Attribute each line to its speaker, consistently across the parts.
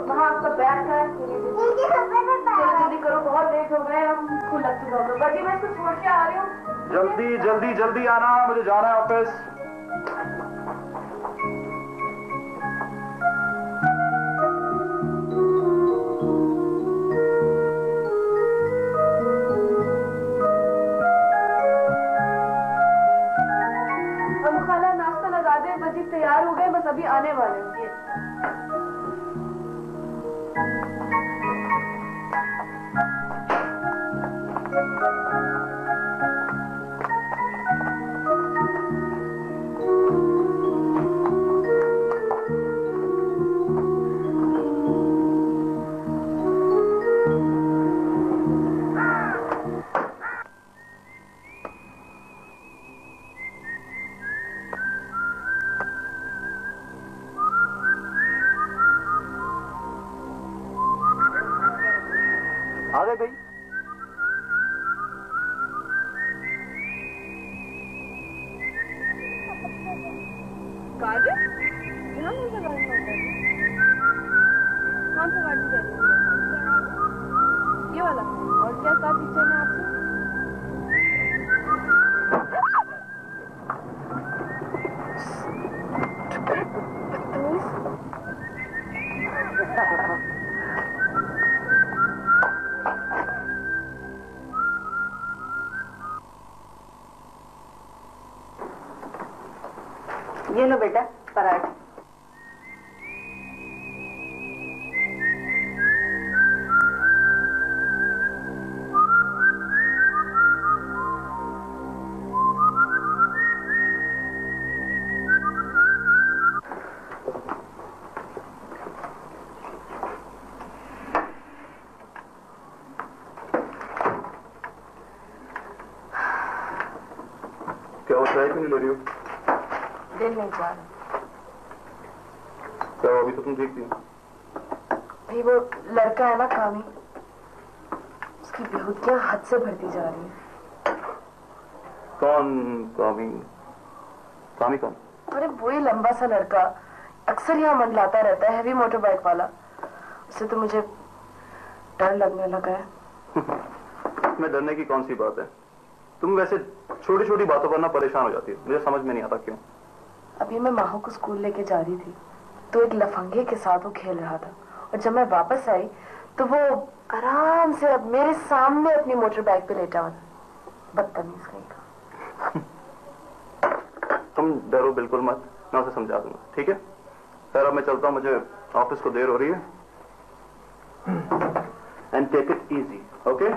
Speaker 1: वहाँ आपका बैग है, जल्दी करो, बहुत लेट हो गए हम। स्कूल लग चुका होगा। बड़ी मैं इसको छोड़ के आ रही हूँ।
Speaker 2: जल्दी जल्दी जल्दी आना, मुझे जाना है ऑफिस।
Speaker 1: अब खाला नाश्ता लगा दे, बच्चे तैयार हो गए, बस अभी आने वाले होंगे।
Speaker 2: आ गए भाई।
Speaker 1: गाड़ी? यहाँ कौन सा गाड़ी होता है? कौन सा गाड़ी जा रही है? ये वाला? और क्या साथ पीछे में आपसे? ये लो बेटा पराठा।
Speaker 2: क्या हो चाय क्यों नहीं ले रही हो?
Speaker 1: दिल नहीं जा रहा।
Speaker 2: क्या अभी तो तुम ठीक थी?
Speaker 1: भाई वो लड़का है ना कामी, उसकी बेहुदियां हद से बढ़ती जा रही है।
Speaker 2: कौन कामी? कामी कौन?
Speaker 1: अरे वही लंबा सा लड़का, अक्सर यहाँ मंडलाता रहता है, हैवी मोटर बाइक वाला। उससे तो मुझे डर लगने लगा है।
Speaker 2: इसमें डरने की कौन सी बात है? तुम वैसे छोटी छोटी बातों पर ना परेशान हो जाती है, मुझे समझ में नहीं आता क्यों।
Speaker 1: अभी मैं माहू को स्कूल लेके जा रही थी तो एक लफंगे के साथ वो खेल रहा था, और जब मैं वापस आई तो वो आराम से अब मेरे सामने अपनी मोटर बाइक पे लेटा हुआ था। बदतमीज कहीं का।
Speaker 2: तुम डरो बिल्कुल मत, मैं उसे समझा दूंगा, ठीक है? सर अब मैं चलता हूँ, मुझे ऑफिस को देर हो रही है। And take it easy, okay?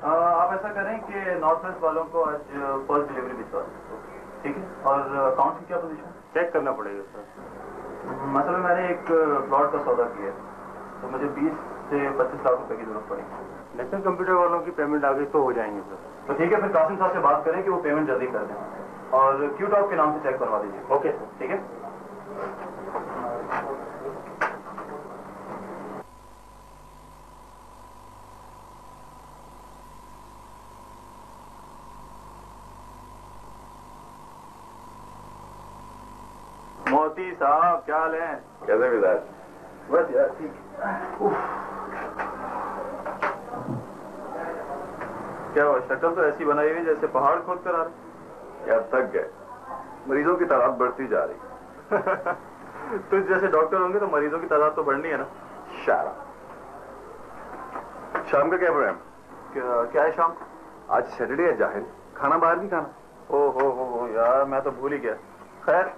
Speaker 2: आप ऐसा करें कि नॉर्थ वेस्ट वालों को आज फर्स्ट डिलीवरी भिजवा दें, ठीक है? और अकाउंट की क्या पोजीशन? चेक करना पड़ेगा सर। मतलब मैंने एक प्लॉट का सौदा किया है, तो मुझे 20 से 25 लाख रुपए की जरूरत पड़ेगी। नेशनल कंप्यूटर वालों की पेमेंट आ गई तो हो जाएंगे सर। तो ठीक है, फिर कासिम साहब से बात करें कि वो पेमेंट जल्दी कर दें, और क्यू टॉप के नाम से चेक करवा दीजिए। ओके सर, ठीक है? मोती साहब क्या हाल है?
Speaker 3: कैसे मिजाज?
Speaker 2: बस यार ठीक है। क्या हुआ, शक्ल तो ऐसी बनाई हुई जैसे पहाड़ खोद कर आ रहे।
Speaker 3: यार थक गए, मरीजों की तादाद बढ़ती जा रही।
Speaker 2: तो जैसे डॉक्टर होंगे तो मरीजों की तादाद तो बढ़नी है ना।
Speaker 3: शाम का क्या प्रोग्राम?
Speaker 2: क्या है शाम?
Speaker 3: आज सैटरडे है जाहिर, खाना बाहर भी खाना।
Speaker 2: हो यार, मैं तो भूल ही गया। खैर,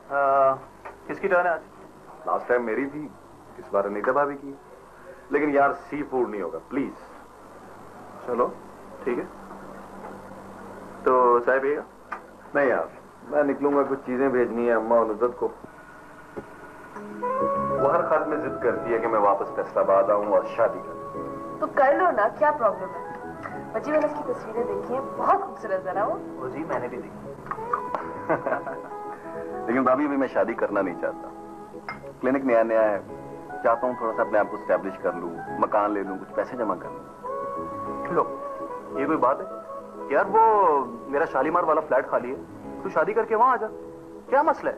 Speaker 2: किसकी टर्न है आज?
Speaker 3: लास्ट टाइम मेरी थी, इस बार अनीता भाभी की। लेकिन यार सी फूड नहीं होगा प्लीज।
Speaker 2: चलो ठीक है, तो चाय पिएगा?
Speaker 3: नहीं यार, मैं निकलूंगा, कुछ चीजें भेजनी है अम्मा और नुसरत को। वो हर खत में जिद करती है कि मैं वापस फैसलाबाद आऊं और शादी करूं।
Speaker 1: तो कर लो ना, क्या प्रॉब्लम है? बच्ची, मैंने उसकी तस्वीरें देखी हैं, बहुत खूबसूरत है ना वो।
Speaker 2: जी मैंने भी देखी।
Speaker 3: लेकिन भाभी अभी मैं शादी करना नहीं चाहता। क्लिनिक नया नया है, चाहता हूँ थोड़ा सा अपने आप को स्टैब्लिश कर लूँ, मकान ले लूँ, कुछ पैसे जमा कर लूँ।
Speaker 2: लो, ये कोई बात है यार? वो मेरा शालीमार वाला फ्लैट खाली है, तू शादी करके वहां आ जा, क्या मसला है?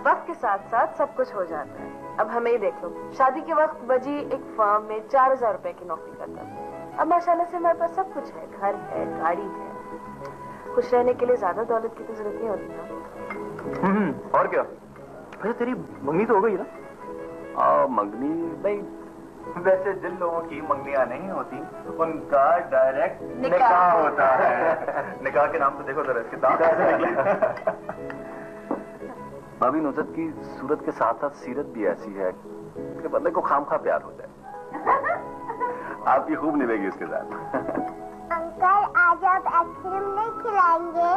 Speaker 1: वक्त के साथ साथ सब कुछ हो जाता है। अब हमें ही देख लो, शादी के वक्त बजी एक फर्म में 4000 रुपए की नौकरी करता था। अब माशाल्लाह से हमारे पास सब कुछ है, घर है, गाड़ी है। खुश रहने के लिए ज्यादा दौलत की तो जरूरत नहीं होती ना।
Speaker 2: और क्या? वैसे तेरी मंगनी तो हो गई ना?
Speaker 3: मंगनी नहीं,
Speaker 2: वैसे जिन लोगों की मंगनियां नहीं होती उनका डायरेक्ट निकाह होता है। निकाह के नाम पे देखो जरा इसके दांत कैसे निकले।
Speaker 3: भाभी नुसरत की सूरत के साथ साथ सीरत भी ऐसी है कि बंदे को खामखा प्यार हो जाए। आपकी खूब निभेगी उसके साथ।
Speaker 4: अंकल, आज आप आइसक्रीम नहीं खिलाएंगे?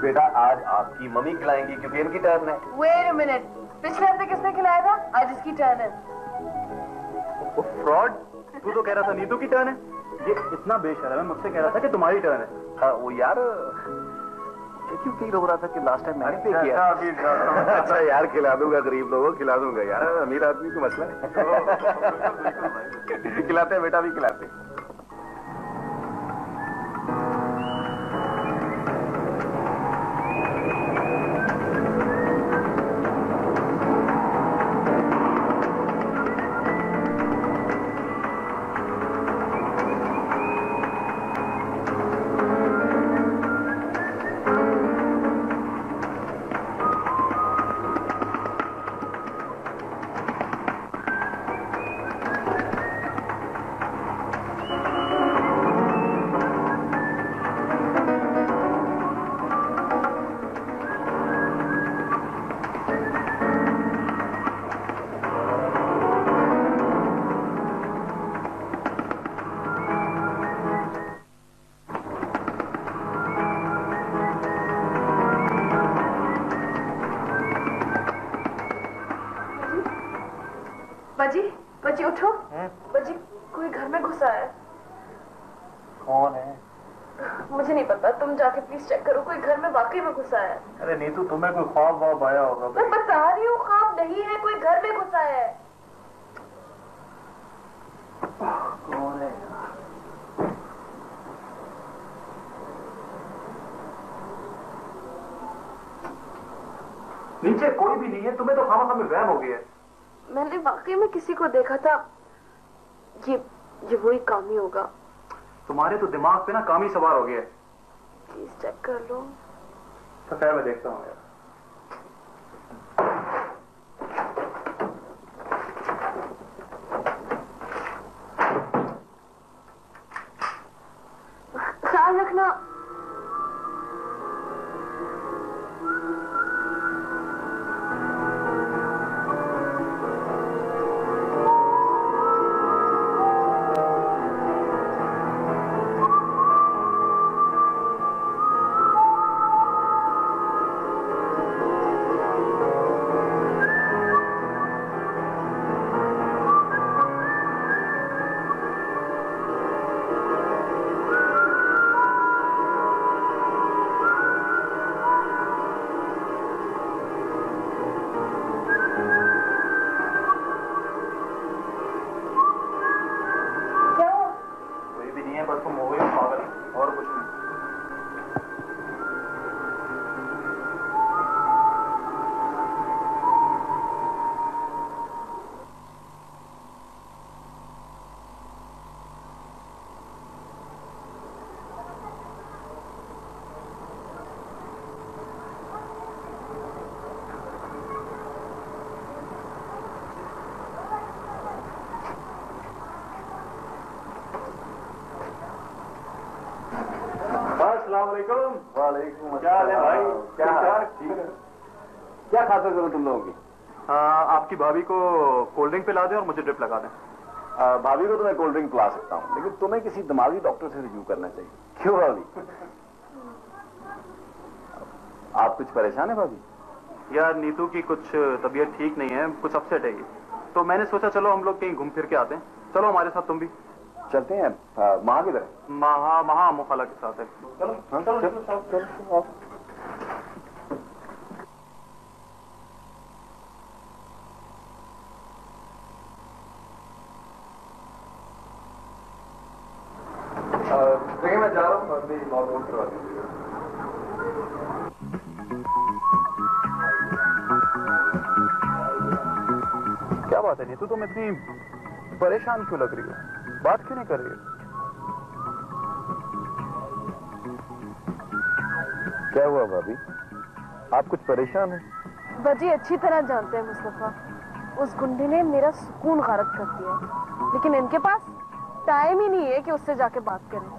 Speaker 3: बेटा आज आपकी मम्मी खिलाएंगी क्योंकि इनकी टर्न है।
Speaker 1: वेट अ मिनट, पिछले हफ्ते किसने खिलाया था? आज इसकी टर्न है।
Speaker 2: फ्रॉड, तू तो कह रहा था नीतू की टर्न है। ये इतना बेशर्म है, मुझसे कह रहा था कि तुम्हारी टर्न है।
Speaker 3: हाँ वो यार, क्यों फील हो रहा था कि लास्ट टाइम मैंने पे किया। अच्छा यार, खिला दूंगा, गरीब लोगों को खिला दूंगा यार, अमीर आदमी को मसला है। खिलाते हैं बेटा, भी खिलाते हैं।
Speaker 1: बजी, बजी उठो। बजी, कोई घर में घुसा है।
Speaker 2: कौन है?
Speaker 1: मुझे नहीं पता, तुम जाके प्लीज चेक करो, कोई घर में वाकई में घुसा है।
Speaker 2: अरे नीतू, तुम्हें कोई ख्वाब वाब आया होगा?
Speaker 1: मैं बता रही हूँ, ख्वाब नहीं है, कोई घर में घुसा है।
Speaker 2: कौन है? नीचे कोई भी नहीं है, तुम्हें तो खामा खामा वहम हो गया है।
Speaker 1: मैंने वाकई में किसी को देखा था। ये वही कामी होगा।
Speaker 2: तुम्हारे तो दिमाग पे ना कामी सवार हो गया है।
Speaker 1: प्लीज चेक कर लो।
Speaker 2: तो खैर मैं देखता हूँ यार।
Speaker 1: ख्याल रखना।
Speaker 2: वालेकुम।
Speaker 3: वालेकुम
Speaker 2: क्या हाल है भाई?
Speaker 3: क्या हाल? ठीक है। क्या खाते करो तुम लोगों की?
Speaker 2: आपकी भाभी को कोल्ड ड्रिंक पिला दें और मुझे ड्रिप लगा दें।
Speaker 3: भाभी को तो मैं कोल्ड ड्रिंक पिला सकता हूँ, लेकिन तुम्हें किसी दिमागी डॉक्टर से रिव्यू करना चाहिए। क्यों भाभी? आप कुछ परेशान है भाभी?
Speaker 2: यार नीतू की कुछ तबीयत ठीक नहीं है, कुछ अपसेट है ये, तो मैंने सोचा चलो हम लोग कहीं घूम फिर के आते हैं। चलो हमारे साथ तुम भी।
Speaker 3: चलते हैं। माँ किधर है?
Speaker 2: महा अम्मू खाला के साथ है। चलो चलो चलो चलो चलो।
Speaker 3: देखिए मैं जा रहा हूँ, अपनी नॉट आउट करवा दीजिएगा।
Speaker 2: क्या बात है नीतू, तुम इतनी परेशान क्यों लग रही हो? बात क्यों नहीं कर रही हो?
Speaker 3: क्या हुआ भाभी? आप कुछ परेशान हैं?
Speaker 1: वजी अच्छी तरह जानते हैं मुस्तफा, उस गुंडे ने मेरा सुकून गारत कर दिया, लेकिन इनके पास टाइम ही नहीं है कि उससे जाके बात करें।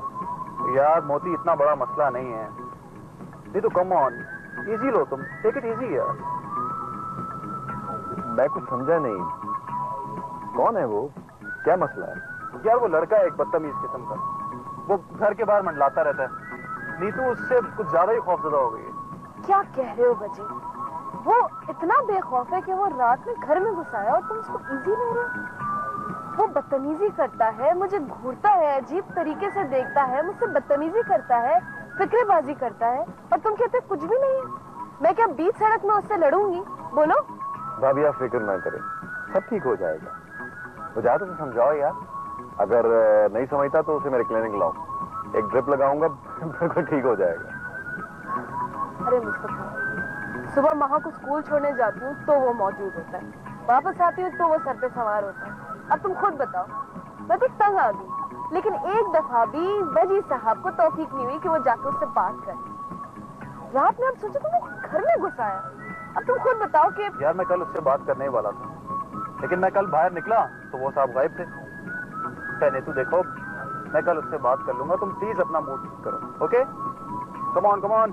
Speaker 2: यार मोती इतना बड़ा मसला नहीं है। नहीं तो कम ऑन, इजी लो तुम, टेक इट इजी यार।
Speaker 3: मैं कुछ समझा नहीं। कौन है वो? क्या मसला है?
Speaker 2: यार वो लड़का है एक बदतमीज किस्म का, वो घर के बाहर मंडलाता रहता है। नीतू उससे कुछ ज्यादा ही खौफजदा हो गई है।
Speaker 1: क्या कह रहे हो वजी? वो इतना बेखौफ है कि वो रात में घर में घुस आया और तुम उसको इजी ले रहे हो? वो बदतमीजी करता है, मुझे घूरता है, अजीब तरीके से देखता है, मुझसे बदतमीजी करता है, फिक्रेबाजी करता है, और तुम कहते कुछ भी नहीं है। मैं क्या बीच सड़क में उससे लड़ूंगी? बोलो।
Speaker 3: भाभी आप फिक्र ना करें, सब ठीक हो जाएगा। तो जा तो समझाओ यार, अगर नहीं समझता तो उसे मेरे क्लिनिक लाओ, एक ड्रिप लगाऊंगा, बिल्कुल ठीक हो जाएगा।
Speaker 1: अरे मुस्तफा, सुबह महा को स्कूल छोड़ने जाती हूँ तो वो मौजूद होता है, वापस आती हूँ तो वो सर पे सवार होता है। अब तुम खुद बताओ, मैं तो तंग आ गई, लेकिन एक दफा भी वजी साहब को तौफीक नहीं हुई कि वो जाके उससे बात करे। रात में अब सोचो तुम घर में घुस आया। अब तुम खुद बताओ कि
Speaker 2: यार मैं कल उससे बात करने ही वाला था, लेकिन मैं कल बाहर निकला तो वो साहब गायब थे। नीतू देखो, मैं कल उससे बात कर लूंगा, तुम प्लीज अपना मूड ठीक करो, okay? Come on come on.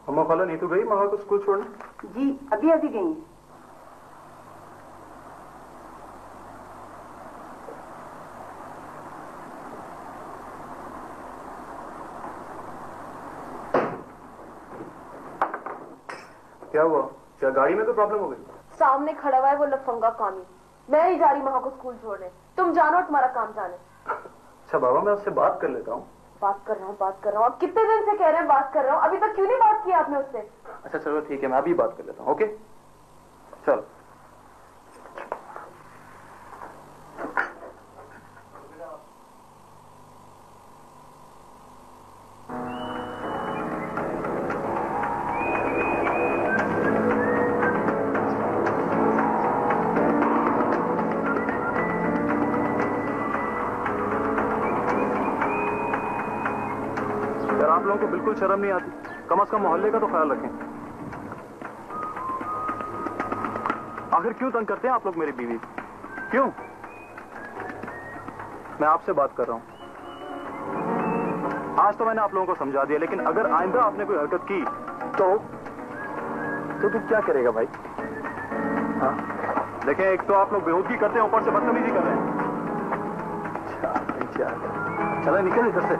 Speaker 2: अम्मा खाला नीतू गई महा को स्कूल छोड़ने?
Speaker 5: जी अभी अभी गई हैं।
Speaker 2: क्या हुआ? क्या गाड़ी में तो प्रॉब्लम हो गई?
Speaker 1: सामने खड़ा हुआ है वो लफंगा कामी। मैं नहीं जा रही महा को स्कूल छोड़ने, तुम जानो, तुम्हारा काम जाने।
Speaker 2: अच्छा बाबा, मैं उससे बात कर लेता हूँ।
Speaker 1: बात कर रहा हूँ, बात कर रहा हूँ। अब कितने दिन से कह रहे हैं बात कर रहा हूँ, अभी तक क्यों नहीं बात की आपने उससे?
Speaker 2: अच्छा चलो ठीक है, मैं अभी बात कर लेता हूँ, ओके? चल। आप लोगों को बिल्कुल शर्म नहीं आती? कम से कम मोहल्ले का तो ख्याल रखें। आखिर क्यों तंग करते हैं आप लोग मेरी बीवी? क्यों? मैं आपसे बात कर रहा हूं। आज तो मैंने आप लोगों को समझा दिया, लेकिन अगर आइंदा आपने कोई हरकत की तो तू क्या करेगा भाई? हाँ देखें, एक तो आप लोग बेहूदगी करते हैं, ऊपर से बदतमीजी कर रहे हैं। चलो निकल इधर से।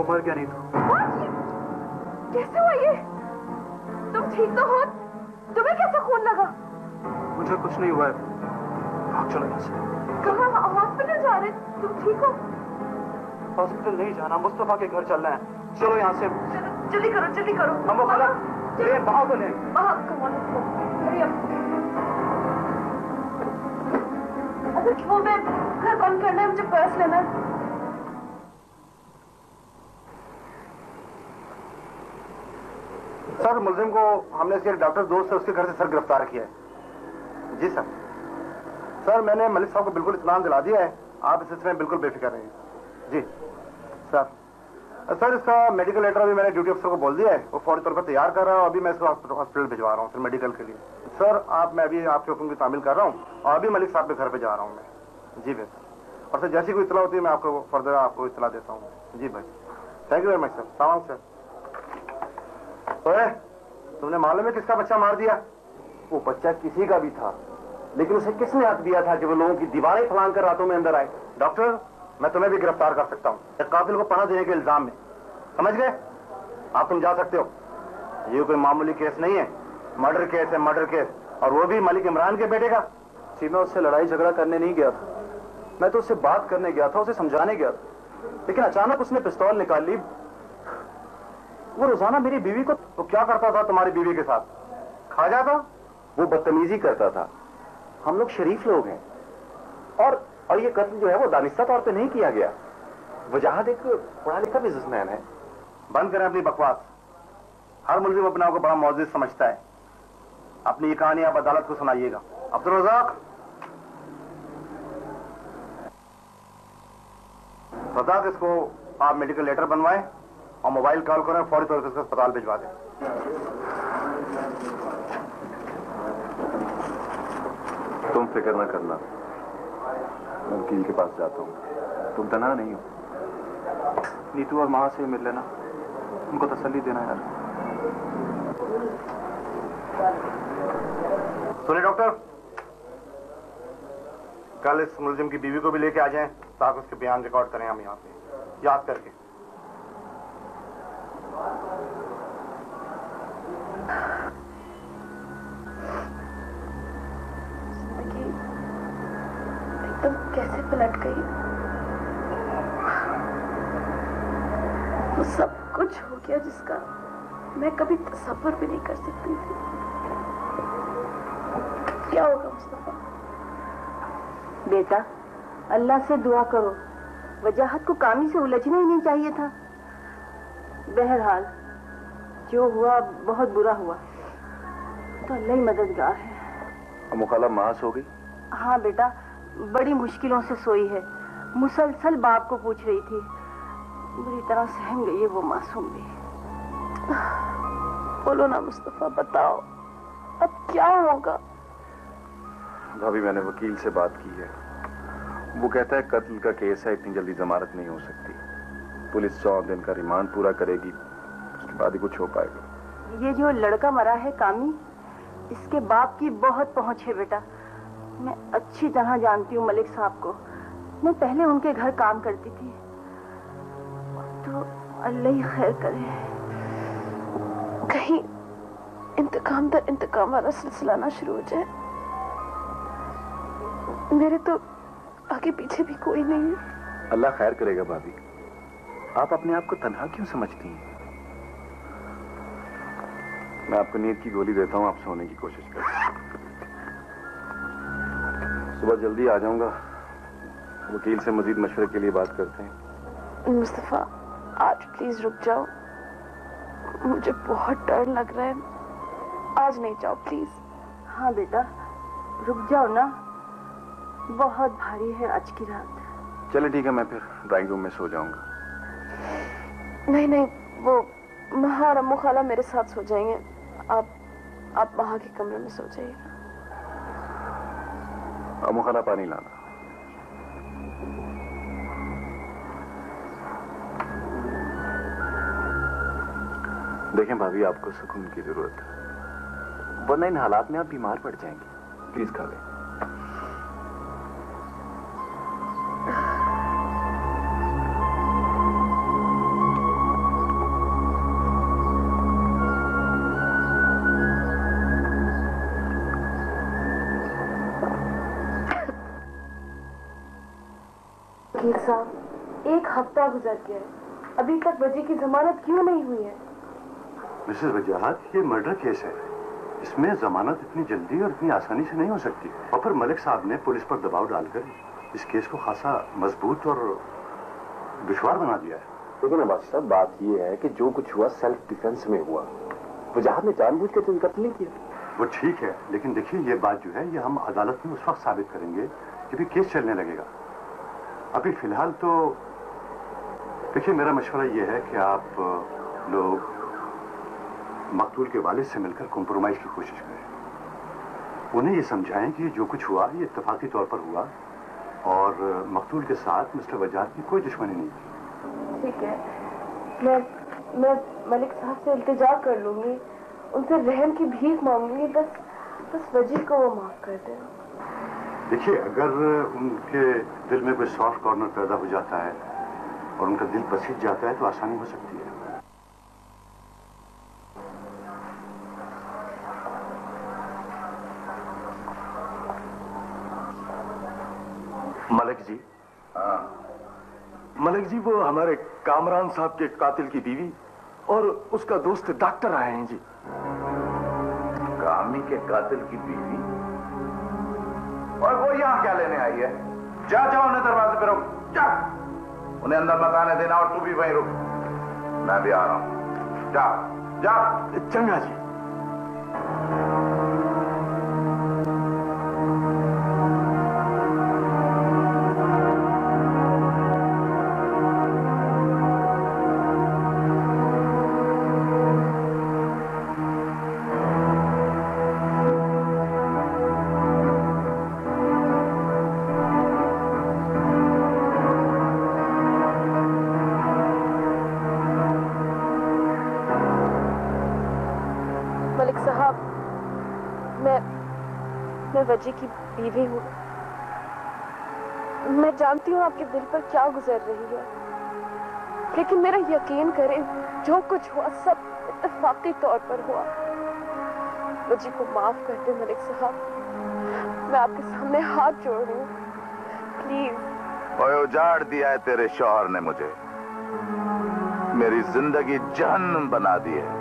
Speaker 2: मर गया नहीं तो? कैसे हुआ ये? तुम ठीक तो हो? तुम्हें कैसे खून लगा? मुझे कुछ नहीं हुआ है, भाग चलो यहाँ से।
Speaker 1: कहाँ? हॉस्पिटल जा रहे? तुम ठीक हो?
Speaker 2: हॉस्पिटल नहीं जाना, मुस्तफा के घर चलना है। चलो यहाँ से।
Speaker 1: जल्दी करो, जल्दी करो।
Speaker 2: हम खाला ले भागो ले।
Speaker 1: Come on, hurry up. अबे वो मैं घर बंद करना है, मुझे पर्स लेना है।
Speaker 6: सर, मुलजिम को हमने इसके डॉक्टर दोस्त से उसके घर से सर गिरफ्तार किया है। जी सर। सर, मैंने मलिक साहब को बिल्कुल इत्मीनान दिला दिया है, आप इस सिलसिले में बिल्कुल बेफिक्र रहिए। जी सर। सर, इसका मेडिकल लेटर अभी मैंने ड्यूटी अफसर को बोल दिया है, वो फौरी तौर पर तैयार कर रहा है। अभी मैं इसको हॉस्पिटल भिजवा रहा हूँ सर मेडिकल के लिए। सर, मैं अभी आपके हुक्म की तामील कर रहा हूँ और अभी मलिक साहब के घर पे जा रहा हूँ मैं। जी भाई सर। और सर, जैसी कोई इतला होती है मैं आपको फर्दर आपको इतला देता हूँ। जी भाई, thank you very much sir. सलाम सर। तुमने मालूम है किसका बच्चा मार दिया?
Speaker 3: वो बच्चा किसी का भी था, लेकिन उसे किसने हक दिया था कि वो लोगों की दीवारें फलांग कर रातों में अंदर आए?
Speaker 6: डॉक्टर, मैं तुम्हें भी गिरफ्तार कर सकता हूँ एक कातिल को पनाह देने के इल्जाम में। समझ गए? आप तुम जा सकते हो। ये कोई मामूली केस नहीं है, मर्डर केस है, मर्डर केस। और वो भी मलिक इमरान के बेटे का।
Speaker 2: जी, मैं उससे लड़ाई झगड़ा करने नहीं गया था, मैं तो उससे बात करने गया था, उसे समझाने गया था, लेकिन अचानक उसने पिस्तौल निकाल ली।
Speaker 6: वो रोजाना मेरी बीवी को तो क्या करता था तुम्हारी बीवी के साथ? खा जाता?
Speaker 3: वो बदतमीजी करता था। हम लोग शरीफ लोग हैं, और ये कत्ल जो है वो दानिस्ता तौर पे नहीं किया गया। वजाहत एक पढ़ा लिखा बिजनेसमैन है।
Speaker 6: बंद करें अपनी बकवास। हर मुल्जिम अपने आप को बड़ा मौजिज समझता है। अपनी ये कहानी आप अदालत को सुनाइएगा। अब्दुल रज़ाक, रज़ाक, इसको आप मेडिकल लेटर बनवाएं और मोबाइल कॉल करें, फौरी तौर पर इसको अस्पताल भिजवा दें।
Speaker 3: तुम फिक्र ना करना, मैं वकील के पास जाता हूँ। तुम तनहा नहीं हो।
Speaker 2: नीतू और माँ से मिल लेना, उनको तसल्ली देना यार।
Speaker 6: सुनिए डॉक्टर, कल इस मुलजिम की बीवी को भी लेके आ जाएं ताकि उसके बयान रिकॉर्ड करें हम यहाँ पे याद करके।
Speaker 1: जिंदगी एकदम कैसे पलट गई। वो सब कुछ हो गया जिसका मैं कभी तसव्वुर भी नहीं कर सकती थी। क्या होगा मुस्तफा?
Speaker 5: बेटा, अल्लाह से दुआ करो, वजाहत को कामी से उलझना ही नहीं चाहिए था। बहरहाल जो हुआ बहुत बुरा हुआ, तो अल्लाह ही मददगार है।
Speaker 3: मुखाला मां सो गई?
Speaker 5: हाँ बेटा, बड़ी मुश्किलों से सोई है। मुसलसल बाप को पूछ रही थी। बुरी तरह सहम गई है वो मासूम भी।
Speaker 1: बोलो ना मुस्तफा, बताओ अब क्या होगा?
Speaker 3: भाभी, मैंने वकील से बात की है। वो कहता है कत्ल का केस है, इतनी जल्दी जमानत नहीं हो सकती। पुलिस 100 दिन का रिमांड पूरा करेगी, उसके बाद ही कुछ हो पाएगा।
Speaker 5: ये जो लड़का मरा है कामी, इसके बाप की बहुत पहुंच है बेटा। मैं अच्छी तरह जानती हूँ मलिक साहब को। मैं पहले उनके घर काम करती थी। तो अल्लाह ही खैर करे।
Speaker 1: कहीं इंतकाम दर इंतकाम वाला सिलसिला ना शुरू हो जाए। मेरे तो आगे पीछे भी कोई नहीं है।
Speaker 3: अल्लाह खैर करेगा भाभी। आप अपने आप को तन्हा क्यों समझती हैं? मैं आपको नींद की गोली देता हूँ, आप सोने की कोशिश करें। सुबह जल्दी आ जाऊंगा। वकील से मजीद मशवरे के लिए बात करते हैं।
Speaker 1: मुस्तफा, आज प्लीज रुक जाओ, मुझे बहुत डर लग रहा है। आज नहीं जाओ प्लीज।
Speaker 5: हाँ बेटा, रुक जाओ ना, बहुत भारी है आज की रात।
Speaker 3: चले ठीक है, मैं फिर ड्राइंग रूम में सो जाऊंगा।
Speaker 1: नहीं नहीं, वो महा और अम्मू खाला मेरे साथ सो जाएंगे। आप वहां के कमरे में सो जाइएगा।
Speaker 3: अम्मू खाला पानी लाना। देखें भाभी, आपको सुकून की जरूरत है, वरना इन हालात में आप बीमार पड़ जाएंगे। प्लीज खा लें।
Speaker 1: वकील साहब, 1 हफ्ता गुजर गया है, अभी तक वजी की जमानत क्यों नहीं हुई है?
Speaker 7: मिसेस वजाहत, ये मर्डर केस है, इसमें जमानत इतनी जल्दी और इतनी आसानी से नहीं हो सकती। और फिर मलिक साहब ने पुलिस पर दबाव डालकर इस केस को खासा मजबूत और दुश्वार बना दिया है।
Speaker 3: लेकिन नवाज साहब, बात यह है कि जो कुछ हुआ सेल्फ डिफेंस में हुआ, वजाहत ने जानबूझ कर कत्ल नहीं किया।
Speaker 7: वो ठीक है, लेकिन देखिए ये बात जो है ये हम अदालत में उस वक्त साबित करेंगे जब केस चलने लगेगा। अभी फिलहाल तो देखिए, मेरा मशवरा ये है कि आप लोग मकतूल के वालिद से मिलकर कॉम्प्रोमाइज की कोशिश करें। उन्हें ये समझाएं कि जो कुछ हुआ ये इत्तेफाकी तौर पर हुआ और मकतूल के साथ मिस्टर वजाहत की कोई दुश्मनी नहीं थी।
Speaker 1: ठीक है, मैं मलिक साहब से इल्तिजा कर लूंगी, उनसे रहम की भीख मांगूंगी, बस वजी को वो माफ कर दें।
Speaker 7: देखिए, अगर उनके दिल में कोई सॉफ्ट कॉर्नर पैदा हो जाता है और उनका दिल बसीज जाता है तो आसानी हो सकती है।
Speaker 3: मलिक जी, मलिक जी, वो हमारे कामरान साहब के कातिल की बीवी और उसका दोस्त डॉक्टर आए हैं जी।
Speaker 8: कामी के कातिल की बीवी? और वो यहां क्या लेने आई है? जा उन्हें दरवाजे पे रोक, जा उन्हें अंदर मत आने देना, और तू भी वहीं रुक, मैं भी आ रहा हूं। जा।
Speaker 3: चंगा जी।
Speaker 1: मलिक साहब, मैं वजी की बीवी हूँ। मैं जानती हूँ आपके दिल पर क्या गुजर रही है, लेकिन मेरा यकीन करें, जो कुछ हुआ सब इत्तेफाकी तौर पर हुआ। वजी को माफ कर दे मलिक साहब, मैं आपके सामने हाथ जोड़ रही हूँ, प्लीज।
Speaker 8: ओए, उजाड़ दिया है तेरे शौहर ने मुझे, मेरी जिंदगी जहन्नुम बना दी है।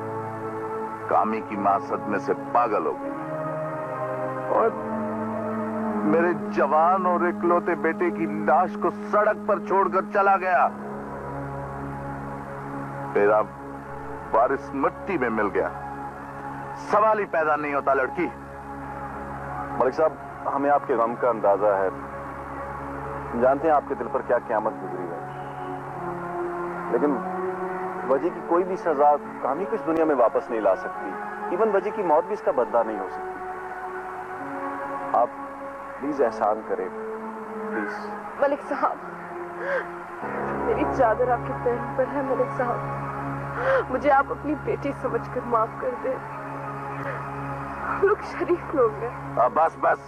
Speaker 8: कामी की मां सदमे से पागल हो गई और मेरे जवान और इकलौते बेटे की लाश को सड़क पर छोड़कर चला गया। मेरा वारिस मिट्टी में मिल गया। सवाल ही पैदा नहीं होता लड़की।
Speaker 3: मलिक साहब, हमें आपके गम का अंदाजा है, जानते हैं आपके दिल पर क्या क़यामत गुजरी है, लेकिन वजी की कोई भी सजा कामी को इस दुनिया में वापस नहीं ला सकती। इवन वजी की मौत भी इसका बदला नहीं हो सकती। आप प्लीज एहसान करें, प्लीज।
Speaker 1: मलिक साहब, मेरी चादर आपके पैरों पर है मलिक साहब, मुझे आप अपनी बेटी समझकर माफ कर दे। हम लोग शरीफ लोग हैं।
Speaker 8: बस,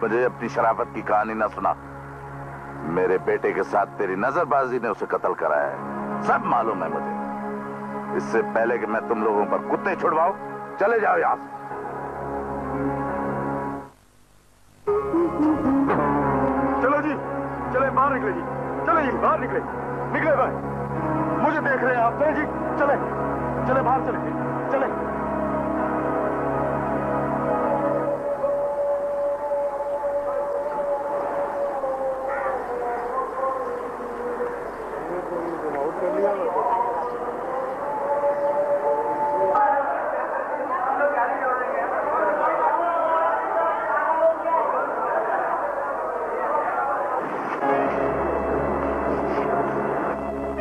Speaker 8: मुझे अपनी शराफत की कहानी ना सुना। मेरे बेटे के साथ तेरी नजरबाजी ने उसे कत्ल कराया है, सब मालूम है मुझे। इससे पहले कि मैं तुम लोगों पर कुत्ते छुड़वाऊं, चले जाओ यहां से।
Speaker 3: चलो जी, चले बाहर निकले जी, चले जी बाहर निकले भाई, मुझे देख रहे हैं आप। चले जी, चले बाहर, चले।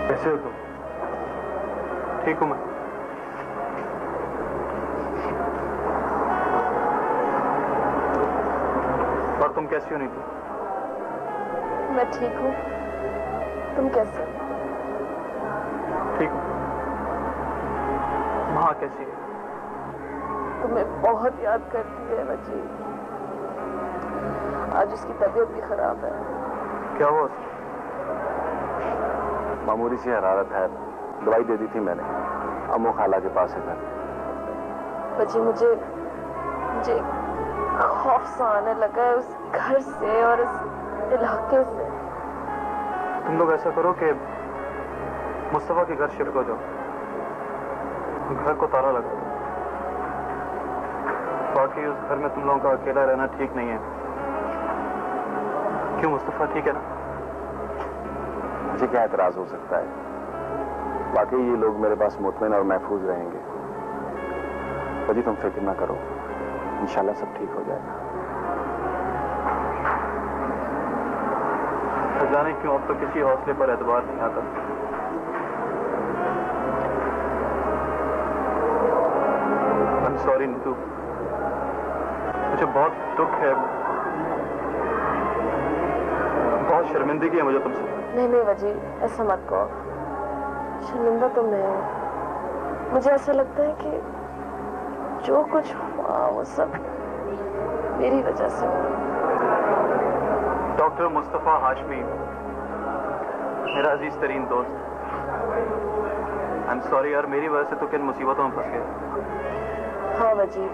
Speaker 3: कैसे हो तुम? ठीक हूं मैं। और तुम कैसी हो नीतू?
Speaker 1: मैं ठीक हूँ, तुम कैसे?
Speaker 2: ठीक हूँ। माँ कैसी है?
Speaker 1: तुम्हें बहुत याद करती है वजी। आज उसकी तबीयत भी खराब है।
Speaker 2: क्या हुआ उसको?
Speaker 3: मामूली सी हरारत है, दवाई दे दी थी मैंने, अम्मू खाला के पास है घर।
Speaker 1: वजी मुझे खौफ सा आने लगा है उस घर से और इस इलाके से।
Speaker 2: तुम लोग ऐसा करो कि मुस्तफा के घर शिफ्ट हो जाओ, घर को ताला लगा दो। बाकी उस घर में तुम लोगों का अकेला रहना ठीक नहीं है। क्यों मुस्तफा, ठीक है ना?
Speaker 3: मुझे क्या एतराज हो सकता है? वाकई ये लोग मेरे पास मुतमईन और महफूज रहेंगे। वजी तुम फिक्र ना करो, इंशाल्लाह सब ठीक हो जाएगा।
Speaker 2: जाने क्यों अब तो किसी हौसले पर एतबार नहीं आता। I'm sorry नीतू, मुझे बहुत दुख है, बहुत शर्मिंदगी है मुझे तुमसे।
Speaker 1: नहीं नहीं वजी, ऐसा मत कहो। शर्मिंदा तो मैं हूँ। मुझे ऐसा लगता है कि जो कुछ हुआ वो सब मेरी वजह से हुआ।
Speaker 2: डॉक्टर मुस्तफा हाशमी, मेरा अजीज तरीन दोस्त। आई एम सॉरी यार, मेरी वजह से तो किन मुसीबतों में फंस गया।
Speaker 1: हाँ वजी,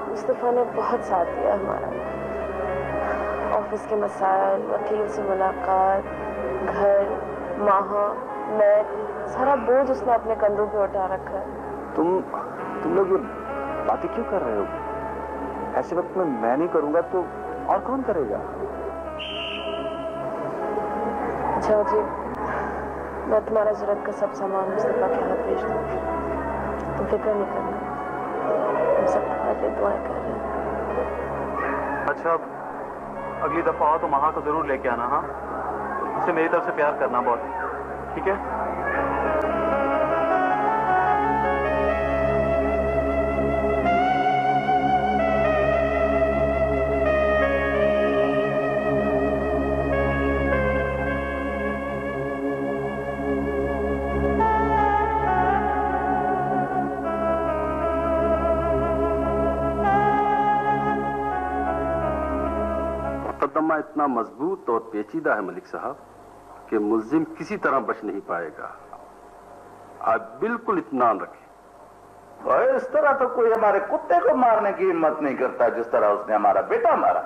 Speaker 1: मुस्तफा ने बहुत साथ दिया हमारा। ऑफिस के मसाइल, वकील से मुलाकात, घर, माहा, मैं, सारा बोझ उसने अपने कंधों पे उठा रखा है।
Speaker 3: तुम लोग ये बातें क्यों कर रहे हो? ऐसे वक्त में मैं नहीं करूंगा तो और कौन करेगा?
Speaker 1: अच्छा वजी, मैं तुम्हारा जरूरत का सब सामान मुस्तफा के हाथ भेज दूंगी। तुम फिक्र नहीं करना, हम सब तुम्हारे लिए दुआएं कर रहे हैं।
Speaker 2: अच्छा, अगली दफा आओ तो महा को जरूर लेके आना। हाँ, उसे मेरी तरफ से प्यार करना बहुत, ठीक है?
Speaker 9: मुकदमा इतना मजबूत और पेचीदा है मलिक साहब कि मुल्जिम किसी तरह बच नहीं पाएगा। आप बिल्कुल इत्मीनान रखें।
Speaker 8: और इस तरह तो कोई हमारे कुत्ते को मारने की हिम्मत नहीं करता जिस तरह उसने हमारा बेटा मारा।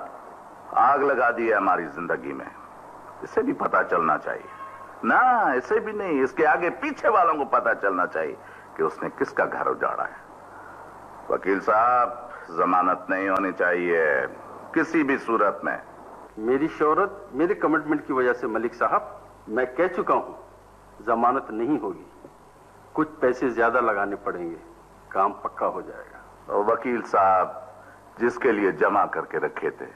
Speaker 8: आग लगा दी है हमारी जिंदगी में, इसे भी पता चलना चाहिए ना। इसे भी नहीं, इसके आगे पीछे वालों को पता चलना चाहिए कि उसने किसका घर उजाड़ा है। वकील साहब, जमानत नहीं होनी चाहिए किसी भी सूरत में।
Speaker 9: मेरी शोहरत, मेरे कमिटमेंट की वजह से मलिक साहब, मैं कह चुका हूं जमानत नहीं होगी। कुछ पैसे ज्यादा लगाने पड़ेंगे, काम पक्का हो जाएगा।
Speaker 8: और वकील साहब, जिसके लिए जमा करके रखे थे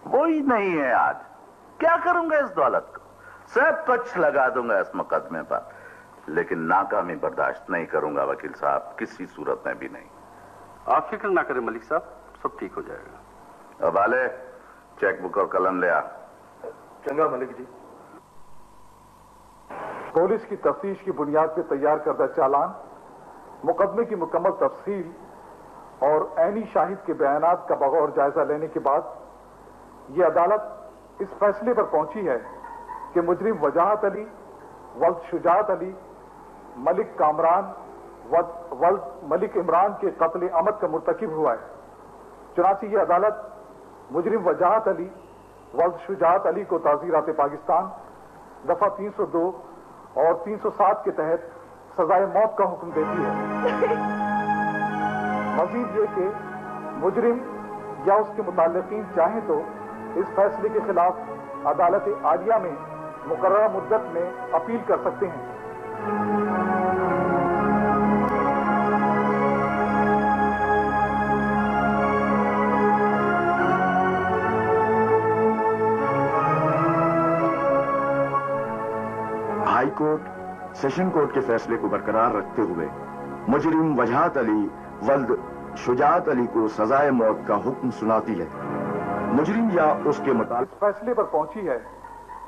Speaker 8: वो ही नहीं है आज। क्या करूंगा इस दौलत को? सब कुछ लगा दूंगा इस मुकदमे पर, लेकिन नाकामी बर्दाश्त नहीं करूंगा वकील साहब, किसी सूरत में भी नहीं।
Speaker 9: आप फिक्र ना करें मलिक साहब, सब ठीक हो जाएगा।
Speaker 8: अब वाले चेकबुक और कलम ले आ।
Speaker 2: चंगा मलिक जी।
Speaker 10: पुलिस की तफ्तीश की बुनियाद पर तैयार करदा चालान, मुकदमे की मुकम्मल तफसील और ऐनी शाहिद के बयानात का बगौर जायजा लेने के बाद ये अदालत इस फैसले पर पहुंची है कि मुजरिम वजाहत अली वल्द शुजात अली, मलिक कामरान वल्द मलिक इमरान के कत्ल अमद का मुर्तकिब हुआ है। चुनांचे ये अदालत मुजरिम वजाहत अली वल्द शुजात अली को ताज़ीरात पाकिस्तान दफा 302 और 307 के तहत सजाए मौत का हुक्म देती है। मजीद ये कि मुजरिम या उसके मुताल्लिकीन चाहें तो इस फैसले के खिलाफ अदालत आलिया में मुकर्ररा मुद्दत में अपील कर सकते हैं।
Speaker 11: हाई कोर्ट सेशन कोर्ट के फैसले को बरकरार रखते हुए मुजरिम वजाहत अली वल्द शुजात अली को सजाए मौत का हुक्म सुनाती है। मुजरिम या उसके मुताबिक
Speaker 10: इस फैसले पर पहुंची है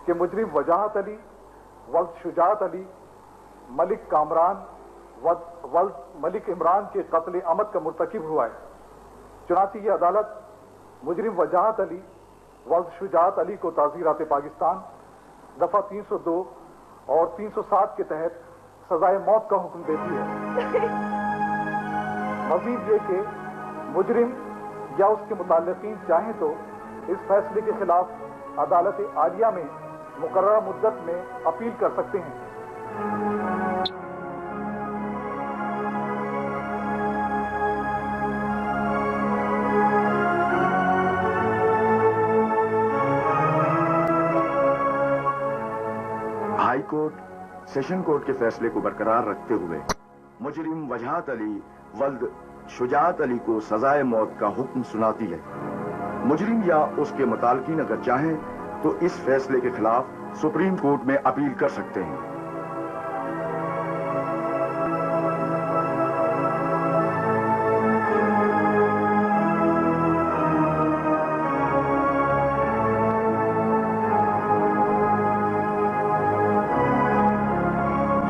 Speaker 10: कि मुजरिम वजाहत अली वल्द शुजात अली, मलिक कामरान वल्द मलिक इमरान के कत्ल अमद का मुर्तकिब हुआ है। चुनांचे ये अदालत मुजरिम वजाहत अली वल्द शुजात अली को ताज़ीरात पाकिस्तान दफा 302 और 307 के तहत सजाए मौत का हुक्म देती है। मजीद ये कि मुजरिम या उसके मुताल्लिकीन चाहें तो इस फैसले के खिलाफ अदालत आलिया में मुकर्ररा मुद्दत में अपील कर सकते हैं।
Speaker 11: हाई कोर्ट सेशन कोर्ट के फैसले को बरकरार रखते हुए मुजरिम वजहत अली वल्द शुजात अली को सजाए मौत का हुक्म सुनाती है। मुजरिम या उसके मुताल्लिकीन अगर चाहें तो इस फैसले के खिलाफ सुप्रीम कोर्ट में अपील कर सकते हैं।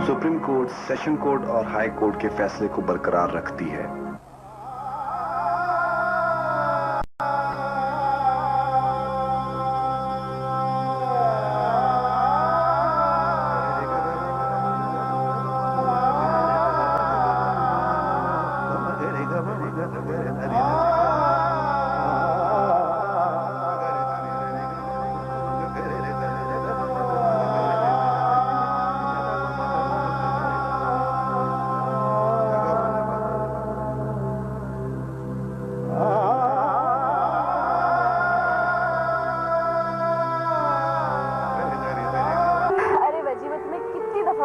Speaker 3: सुप्रीम कोर्ट सेशन कोर्ट और हाई कोर्ट के फैसले को बरकरार रखती है।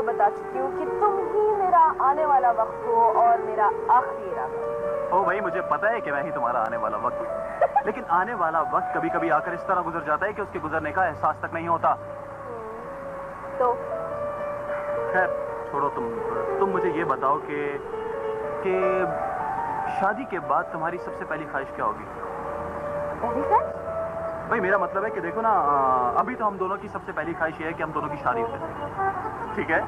Speaker 1: बता चुकी हूँ कि तुम ही मेरा आने वाला वक्त हो और मेरा आखिरी इरादा।
Speaker 2: ओ भाई, मुझे पता है कि मैं ही तुम्हारा आने वाला वक्त हूँ, लेकिन आने वाला वक्त कभी कभी आकर इस तरह गुजर जाता है कि उसके गुजरने का एहसास तक नहीं होता।
Speaker 1: तो
Speaker 2: खैर छोड़ो, तुम मुझे ये बताओ कि शादी के बाद तुम्हारी सबसे पहली ख्वाहिश क्या होगी?
Speaker 1: पहली ख्वाहिश?
Speaker 2: भाई मेरा मतलब है कि देखो ना, अभी तो हम दोनों की सबसे पहली ख्वाहिश ये है कि हम दोनों की शादी हो जाए, ठीक है?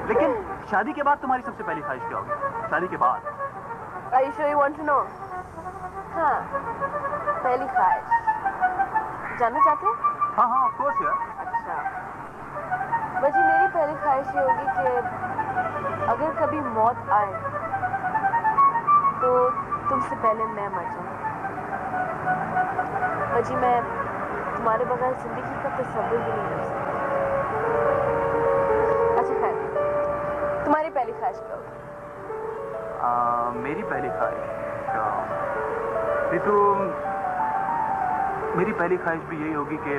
Speaker 2: लेकिन शादी के बाद तुम्हारी सबसे पहली ख्वाहिश क्या होगी? शादी के बाद?
Speaker 1: Are you sure you want to know? हाँ, पहली ख्वाहिश जानना चाहते हैं?
Speaker 2: हाँ हाँ, ऑफ कोर्स यार।
Speaker 1: अच्छा, वजी मेरी पहली ख्वाहिश ये होगी कि अगर कभी मौत आए तो तुमसे पहले मैं मर जाऊं। वजी मैं तुम्हारे बगैर जिंदगी का तसव्वुर भी नहीं कर सकती। अच्छा खैर, तुम्हारी पहली ख्वाहिश क्या होगी?
Speaker 2: मेरी पहली ख्वाहिश तो मेरी पहली ख्वाहिश भी यही होगी कि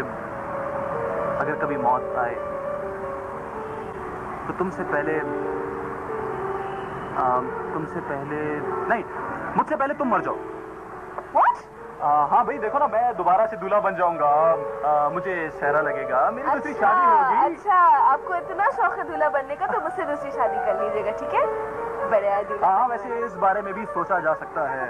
Speaker 2: अगर कभी मौत आए तो तुमसे पहले नहीं, मुझसे पहले तुम मर जाओ।
Speaker 1: What?
Speaker 2: हाँ भाई देखो ना, मैं दोबारा से दूल्हा बन जाऊंगा, मुझे सहरा लगेगा, मेरी दूसरी शादी होगी।
Speaker 1: अच्छा, आपको इतना शौक है दूल्हा बनने का तो मुझसे दूसरी शादी कर लीजिएगा, ठीक है? बड़े आदमी।
Speaker 2: हाँ, वैसे इस बारे में भी सोचा जा सकता है।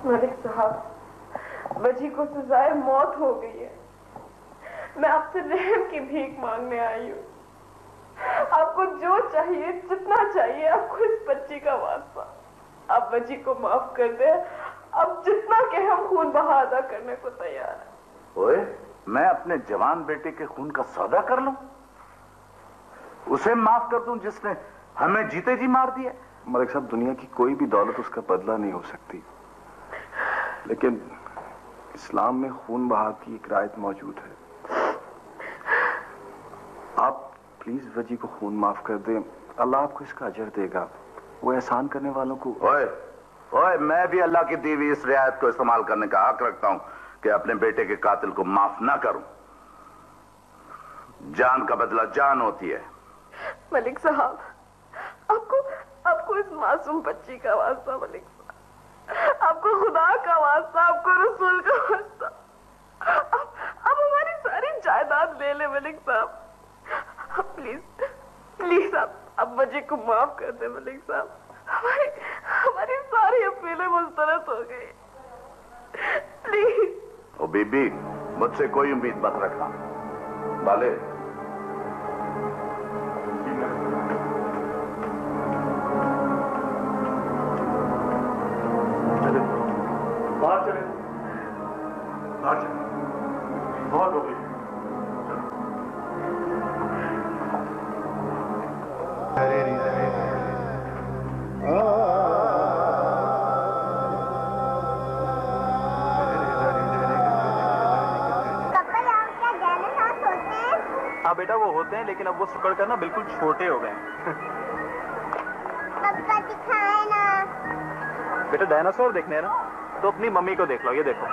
Speaker 1: मलिक साहब, वजी को सजाए मौत हो गई है। मैं आपसे रहम की भीख मांगने आई हूँ। आपको जो चाहिए, जितना चाहिए, आपको इस बच्ची का वास्ता। आप वजी को माफ कर दे। अब जितना के हम खून बहा अदा करने को तैयार हैं।
Speaker 8: ओए, मैं अपने जवान बेटे के खून का सौदा कर लूं? उसे माफ कर दूं जिसने हमें जीते जी मार दिया?
Speaker 3: मलिक साहब, दुनिया की कोई भी दौलत उसका बदला नहीं हो सकती, लेकिन इस्लाम में खून बहा की एक रायत मौजूद है। आप प्लीज वजी को खून माफ कर दें, अल्लाह आपको इसका अजर देगा। वो एहसान करने वालों को।
Speaker 8: ओए, मैं भी अल्लाह की दी हुई इस रियायत को इस्तेमाल करने का हक रखता हूं कि अपने बेटे के कातिल को माफ ना करूं। जान का बदला जान होती है।
Speaker 1: मलिक साहब, आपको इस मासूम बच्ची का वास्ता, मलिक साहब, आपको खुदा का वास्ता, आपको रसूल का वास्ता, आप हमारी सारी जायदाद ले ले मलिक साहब। प्लीज आप वजी को माफ कर दे मलिक साहब। हमारी सारी अपीलें मुस्तरद हो गई। प्लीज।
Speaker 8: ओ बीबी, मुझसे कोई उम्मीद मत रखना। बाले,
Speaker 2: बाहर चले। अच्छा, बहुत हो गई।
Speaker 12: हाँ बेटा वो होते हैं, लेकिन अब वो सिकुड़ कर ना बिल्कुल छोटे हो गए हैं।
Speaker 4: पापा दिखाए ना।
Speaker 12: बेटा डायनासोर देखने है ना, तो अपनी मम्मी को देख लो, ये देखो।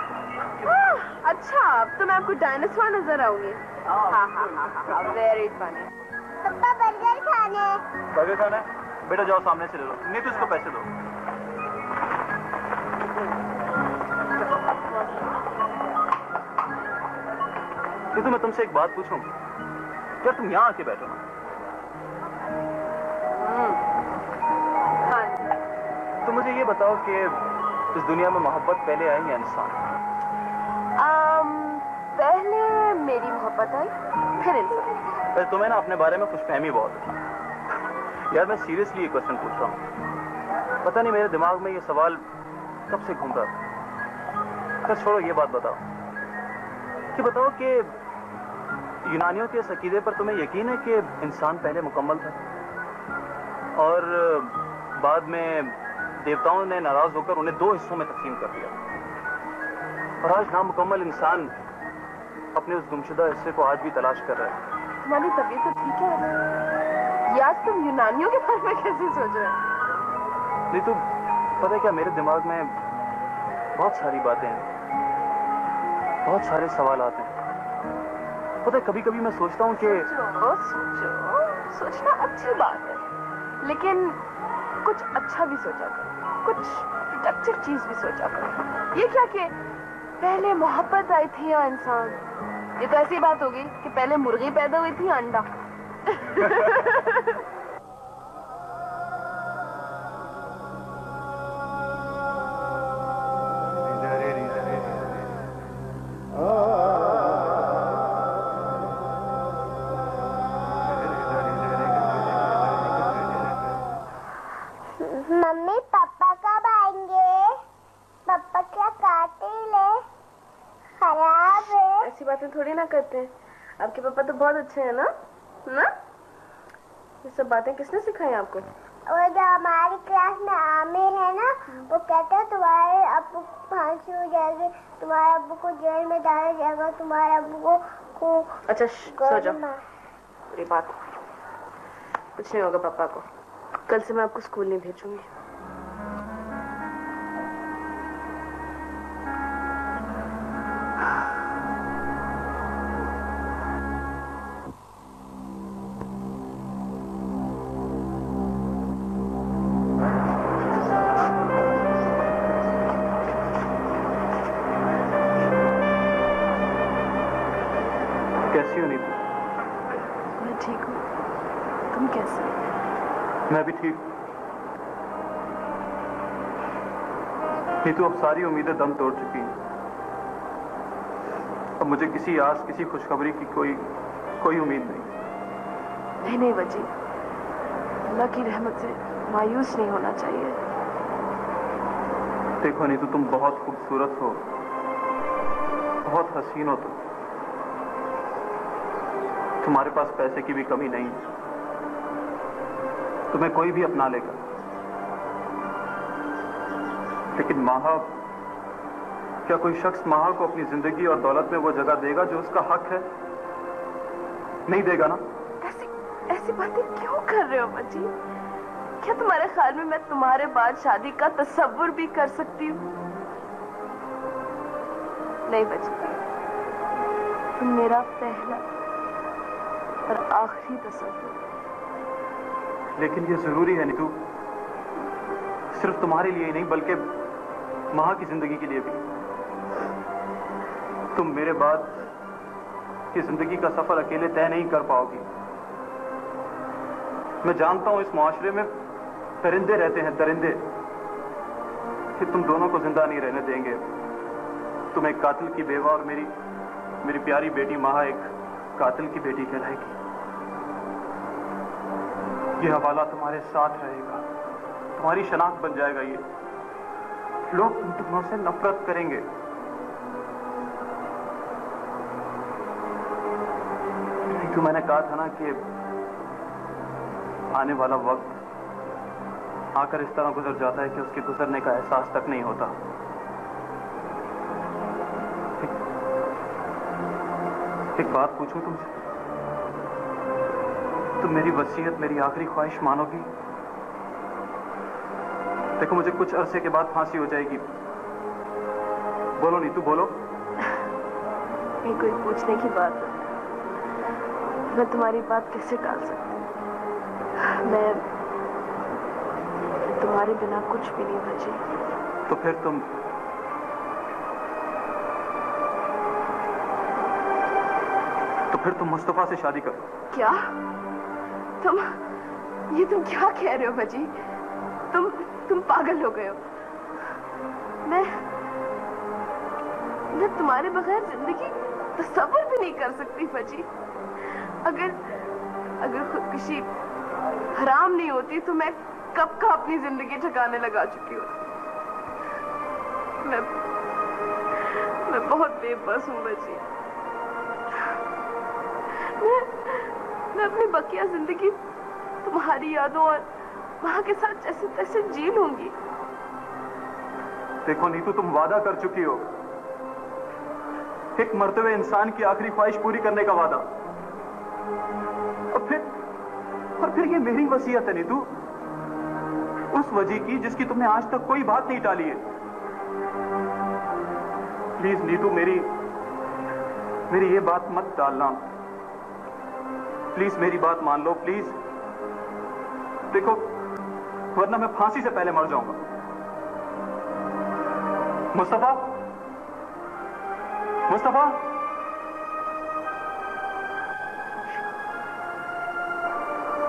Speaker 1: अच्छा, अब तो मैं आपको डायनासोर नजर आऊंगी। हाँ, वेरी फनी।
Speaker 4: पापा बर्गर खाने।
Speaker 12: बर्गर खाना है? बेटा जाओ सामने से ले लो, नहीं तो इसको पैसे दो। तो मैं तुमसे एक बात पूछूं, क्या तुम यहाँ आके बैठो ना?
Speaker 1: हाँ।
Speaker 12: तो मुझे ये बताओ कि इस दुनिया में मोहब्बत पहले आई या इंसान?
Speaker 1: पहले मेरी मोहब्बत आई, फिर इंसान।
Speaker 12: तुम्हें ना अपने बारे में खुशफहमी बहुत है यार। मैं सीरियसली ये क्वेश्चन पूछ रहा हूँ, पता नहीं मेरे दिमाग में ये सवाल कब से घूम रहा था। तो छोड़ो ये बात बताओ कि यूनानियों के इस अकीदे पर तुम्हें यकीन है कि इंसान पहले मुकम्मल था और बाद में देवताओं ने नाराज होकर उन्हें दो हिस्सों में तकसीम कर दिया, और आज नामुकम्मल इंसान अपने उस गुमशुदा हिस्से को आज भी तलाश कर रहा है।
Speaker 1: तुम्हारी तबीयत तो ठीक है यार, तुम यूनानियों के बारे में कैसे सोच रहे हो?
Speaker 12: नहीं तो पता है क्या, मेरे दिमाग में बहुत सारी बातें हैं, बहुत सारे सवाल आते हैं। पता है कभी कभी मैं सोचता हूँ कि
Speaker 1: सोचना अच्छी बात है, लेकिन कुछ अच्छा भी सोचा करो, कुछ प्रोडक्टिव चीज भी सोचा करो। ये क्या कि पहले मोहब्बत आई थी या इंसान? ये तो ऐसी बात होगी कि पहले मुर्गी पैदा हुई थी या अंडा।
Speaker 4: मम्मी पापा कब आएंगे? पापा क्या कातिल है? खराब है।
Speaker 1: ऐसी बातें थोड़ी ना करते हैं, आपके पापा तो बहुत अच्छे हैं ना? ये सब बातें किसने सिखाई आपको?
Speaker 4: और जो हमारी क्लास में आमिर है ना, वो कहता है तुम्हारे अब्बू को फांसी हो जाएगी, तुम्हारे अब्बू को जेल में डाला जाएगा, तुम्हारे अब्बू को
Speaker 1: अच्छा सो जाओ, ये बात कुछ नहीं होगा पापा को। कल से मैं आपको स्कूल नहीं भेजूंगी।
Speaker 12: कैसी हो नीतू?
Speaker 1: मैं ठीक हूँ, तुम कैसे?
Speaker 12: मैं भी ठीक। नीतू अब सारी उम्मीदें दम तोड़ चुकी हैं। अब मुझे किसी आस, किसी खुशखबरी की कोई उम्मीद नहीं।
Speaker 1: नहीं वजी, अल्लाह की रहमत से मायूस नहीं होना चाहिए।
Speaker 12: देखो नीतू, तुम बहुत खूबसूरत हो, बहुत हसीन हो तुम्हारे पास पैसे की भी कमी नहीं, तुम्हें कोई भी अपना लेगा। लेकिन माहा, क्या कोई शख्स माहा को अपनी जिंदगी और दौलत में वो जगह देगा जो उसका हक है? नहीं देगा ना?
Speaker 1: ऐसी बातें क्यों कर रहे हो वजी? क्या तुम्हारे ख्याल में मैं तुम्हारे बाद शादी का तसव्वुर भी कर सकती हूँ? नहीं वजी, तुम मेरा पहला और आखिरी तसव्वुर।
Speaker 12: लेकिन ये जरूरी है नीतू, सिर्फ तुम्हारे लिए ही नहीं बल्कि माँ की जिंदगी के लिए भी। तुम मेरे बाद की जिंदगी का सफर अकेले तय नहीं कर पाओगी। मैं जानता हूं इस मुआशरे में परिंदे रहते हैं, दरिंदे, कि तुम दोनों को जिंदा नहीं रहने देंगे। तुम एक कातिल की बेवा और मेरी प्यारी बेटी माहा एक कातिल की बेटी कहलाएगी। ये हवाला तुम्हारे साथ रहेगा, तुम्हारी शनाख्त बन जाएगा। ये लोग तुम दोनों से नफरत करेंगे, नीतू, मैंने कहा था ना कि आने वाला वक्त आकर इस तरह गुजर जाता है कि उसके गुजरने का एहसास तक नहीं होता। एक बात पूछूं तुमसे, तुम मेरी वसीयत, मेरी आखिरी ख्वाहिश मानोगी? देखो, मुझे कुछ अरसे के बाद फांसी हो जाएगी। बोलो नीतू, बोलो।
Speaker 1: ये कोई पूछने की बात है? मैं तुम्हारी बात कैसे टाल सकती? मैं तुम्हारे बिना कुछ भी नहीं बची।
Speaker 12: तो फिर तुम मुस्तफा से शादी करो।
Speaker 1: क्या? तुम क्या कह रहे हो बजी? तुम पागल हो गए हो। मैं तुम्हारे बगैर जिंदगी तसव्वुर भी नहीं कर सकती बजी। अगर खुदकुशी हराम नहीं होती तो मैं कब का अपनी जिंदगी ठिकाने लगा चुकी होती। मैं बहुत बेबस हूँ बजी। मैं अपनी बकिया जिंदगी तुम्हारी यादों और वहां के साथ जैसे तैसे जी लूंगी।
Speaker 12: देखो नीतू, तुम वादा कर चुकी हो, एक मरतबे इंसान की आखिरी ख्वाहिश पूरी करने का वादा। और फिर ये मेरी वसीयत है नीतू, उस वजह की जिसकी तुमने आज तक कोई बात नहीं टाली है। प्लीज नीतू, मेरी ये बात मत टालना। प्लीज मेरी बात मान लो, प्लीज। देखो, वरना मैं फांसी से पहले मर जाऊंगा। मुस्तफा, मुस्तफा,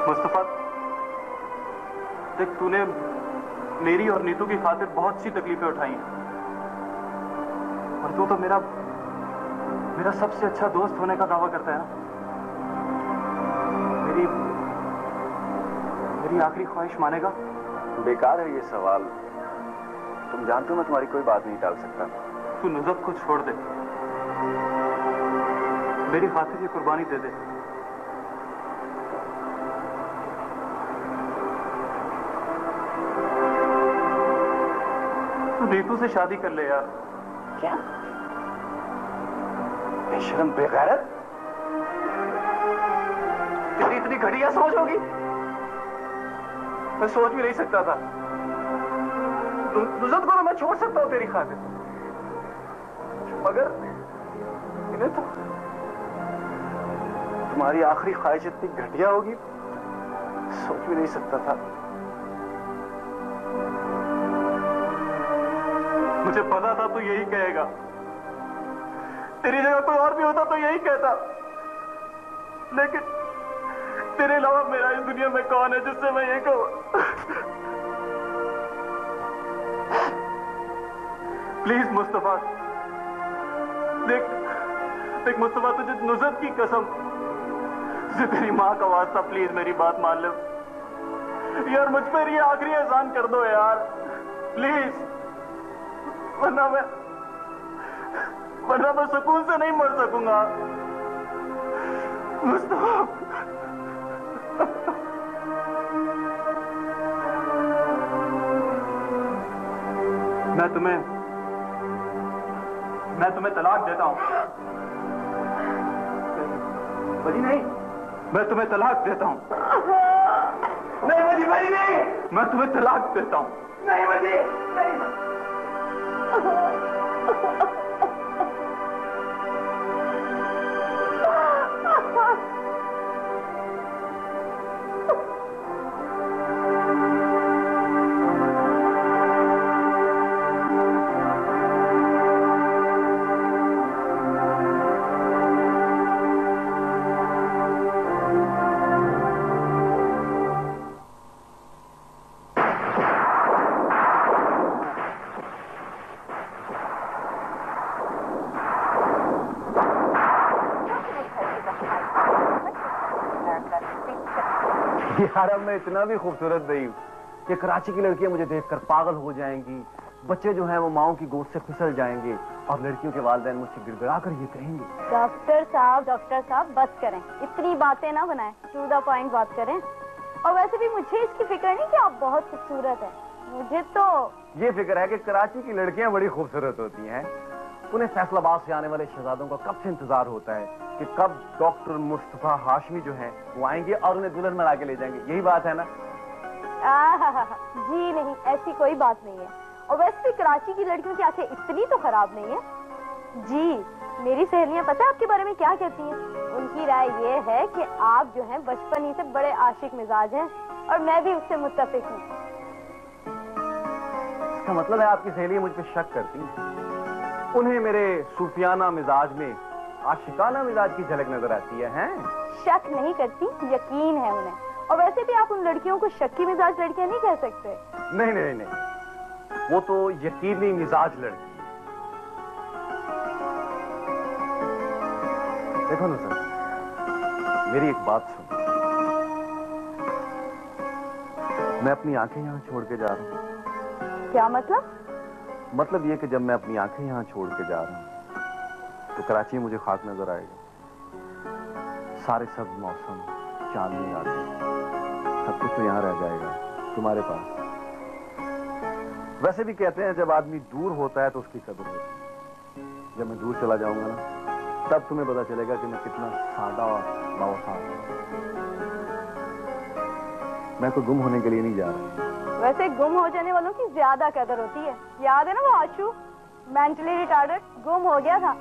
Speaker 12: मुस्तफा, देख, तूने मेरी और नीतू की खातिर बहुत सी तकलीफें उठाई हैं, और तू तो मेरा सबसे अच्छा दोस्त होने का दावा करता है ना। मेरी आखिरी ख्वाहिश मानेगा?
Speaker 3: बेकार है ये सवाल। तुम जानते हो मैं तुम्हारी कोई बात नहीं टाल सकता।
Speaker 12: तू नुज़त को छोड़ दे, मेरी खातिर ये कुर्बानी दे दे। तू नीतू से शादी कर ले यार।
Speaker 3: क्या? बेशरम, बेगैरत,
Speaker 12: तेरी इतनी घटिया सोच होगी, मैं सोच भी नहीं सकता था। नुज़त को मैं छोड़ सकता हूं तेरी खातिर, मगर इन्हें तो
Speaker 3: तुम्हारी आखिरी ख्वाहिश इतनी घटिया होगी, सोच भी नहीं सकता था।
Speaker 12: मुझे पता था तू यही कहेगा। तेरी जगह कोई और भी होता तो यही कहता, लेकिन तेरे अलावा मेरा इस दुनिया में कौन है जिससे मैं ये कहूं? प्लीज मुस्तफा, देख मुस्तफा, तुझे नुज़त की कसम, तुझे तेरी माँ का वास्ता, प्लीज मेरी बात मान ले यार। मुझ पर ये आखिरी एहसान कर दो यार, प्लीज, वरना मैं सुकून से नहीं मर सकूंगा मुस्तफा। मैं तुम्हें तलाक देता हूं। बड़ी नहीं, मैं तुम्हें तलाक देता हूं। नहीं बड़ी नहीं, मैं तुम्हें तलाक देता हूं। नहीं बड़ी नहीं।
Speaker 6: यार, अब मैं इतना भी खूबसूरत नहीं हूँ कि कराची की लड़कियां मुझे देखकर पागल हो जाएंगी,
Speaker 13: बच्चे जो हैं वो माओं की गोद से फिसल जाएंगे और लड़कियों के वालिदैन मुझसे गिड़गिड़ा कर ये कहेंगे,
Speaker 14: डॉक्टर साहब बस करें, इतनी बातें ना बनाएं, टू द पॉइंट बात करें। और वैसे भी मुझे इसकी फिक्र नहीं कि आप बहुत खूबसूरत हैं, मुझे तो
Speaker 13: ये फिक्र है कि कराची की लड़कियां बड़ी खूबसूरत होती हैं। उन्हें फैसलाबाद से आने वाले शहजादों का कब से इंतजार होता है कि कब डॉक्टर मुस्तफा हाशमी जो हैं वो आएंगे और उन्हें दुल्हन बना के ले जाएंगे। यही बात है ना?
Speaker 14: जी नहीं, ऐसी कोई बात नहीं है। और वैसे भी कराची की लड़कियों की आंखें इतनी तो खराब नहीं है। जी, मेरी सहेलियां पता है आपके बारे में क्या कहती हैं? उनकी राय ये है कि आप जो हैं बचपन ही से बड़े आशिक मिजाज हैं और मैं भी उससे मुत्तफिक हूँ।
Speaker 13: इसका मतलब है आपकी सहेलियां मुझ पर शक करती हैं? उन्हें मेरे सूफियाना मिजाज में आशिकाना मिजाज की झलक नजर आती है?
Speaker 14: शक नहीं करती, यकीन है उन्हें। और वैसे भी आप उन लड़कियों को शक्की मिजाज लड़कियां नहीं कह सकते।
Speaker 13: नहीं नहीं नहीं, वो तो यकीनी मिजाज लड़की। देखो ना सर, मेरी एक बात सुनो। मैं अपनी आंखें यहां छोड़ के जा रहा हूं।
Speaker 14: क्या मतलब?
Speaker 13: मतलब ये कि जब मैं अपनी आंखें यहां छोड़ के जा रहा हूं तो कराची मुझे खाक नजर आएगा। सारे सब मौसम, चांदनी आती, सब कुछ तो यहां रह जाएगा तुम्हारे पास। वैसे भी कहते हैं जब आदमी दूर होता है तो उसकी कदर होती है। जब मैं दूर चला जाऊंगा ना तब तुम्हें पता चलेगा कि मैं कितना सादा और बावफा हूं। मैं तो गुम होने के लिए नहीं जा रहा।
Speaker 14: वैसे गुम हो जाने वालों की ज्यादा कदर होती है। याद है ना वो आशू, मेंटली रिटार्डेड, गुम हो गया था।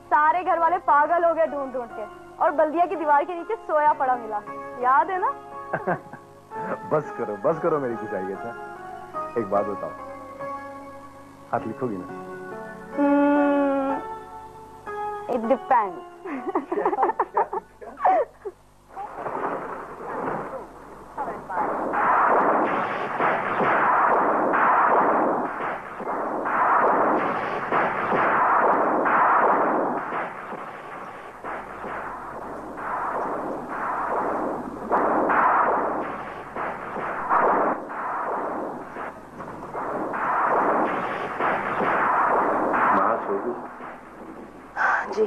Speaker 14: सारे घर वाले पागल हो गए ढूंढ ढूंढ के और बल्दिया की दीवार के नीचे सोया पड़ा मिला। याद है ना?
Speaker 13: बस करो मेरी खिंचाई। अच्छा एक बात बताओ, हाथ लिखोगी ना?
Speaker 14: It depends.
Speaker 1: जी,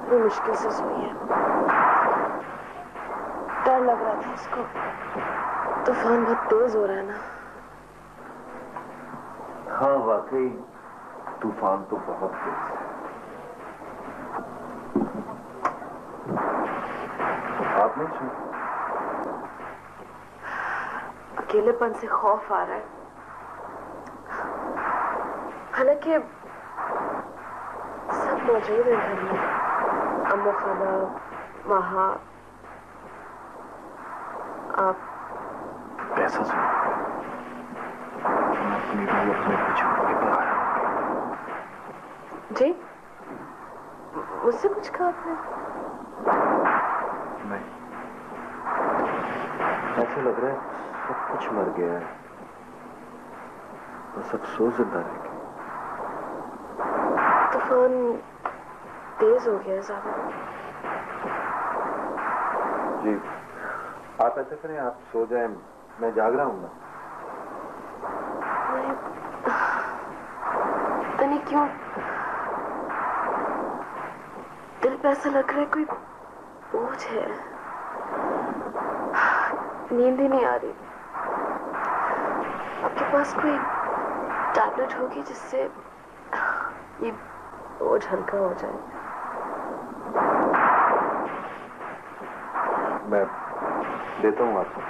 Speaker 1: वो मुश्किल से सोई है। डर लग रहा था उसको। तूफान बहुत तेज हो रहा है ना?
Speaker 3: हाँ वाकई तूफान तो बहुत तेज है। आप नहीं सुन?
Speaker 1: अकेलेपन से खौफ आ रहा है। हालांकि सब मौजूद है घर में, अम्मू खाला, वहाँ आप।
Speaker 3: पैसा सुनो, मैं अपनी रूह अपने पे छोड़ के पकाया।
Speaker 1: जी, मुझसे कुछ कहा आपने?
Speaker 3: नहीं, ऐसे लग रहा है सब कुछ मर गया है, बस अफसोस जिंदा रह गया।
Speaker 1: तूफान तेज हो गया ज्यादा।
Speaker 3: जी, आप ऐसा करें, आप सो जाएं, मैं जाग रहा हूं ना।
Speaker 1: पता नहीं क्यों दिल पे ऐसा लग रहा है कोई बोझ है। नींद ही नहीं आ रही। आपके पास कोई टैबलेट होगी जिससे ये बोझ हल्का हो जाए?
Speaker 3: मैं देता हूं आपको।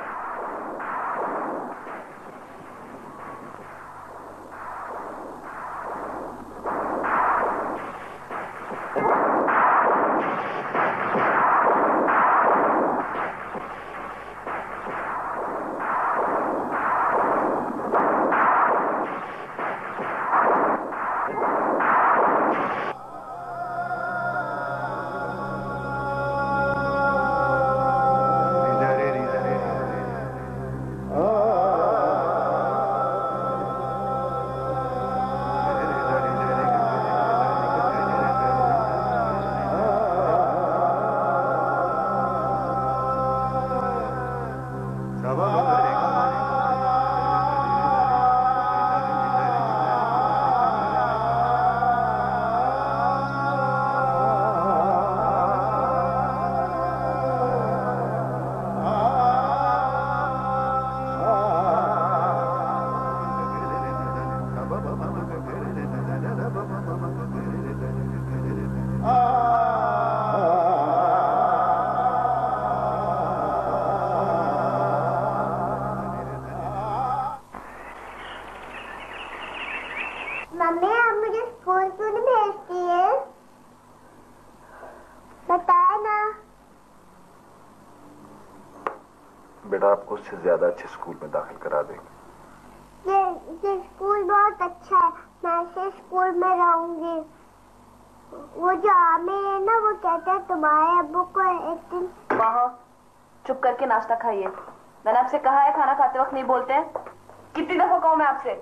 Speaker 4: मम्मी आप मुझे स्कूल क्यों नहीं भेजती है? बताए ना।
Speaker 3: बेटा आपको उससे ज्यादा अच्छे स्कूल में दाखिल करा देंगे।
Speaker 4: ये स्कूल बहुत अच्छा है, मैं इस स्कूल में रहूंगी। वो जो आमिर है ना, वो कहते हैं तुम्हारे अब्बू को एक दिन।
Speaker 1: वहाँ चुप करके नाश्ता खाइए। मैंने आपसे कहा है खाना खाते वक्त नहीं बोलते हैं। कितनी दफा कहूँ मैं आपसे?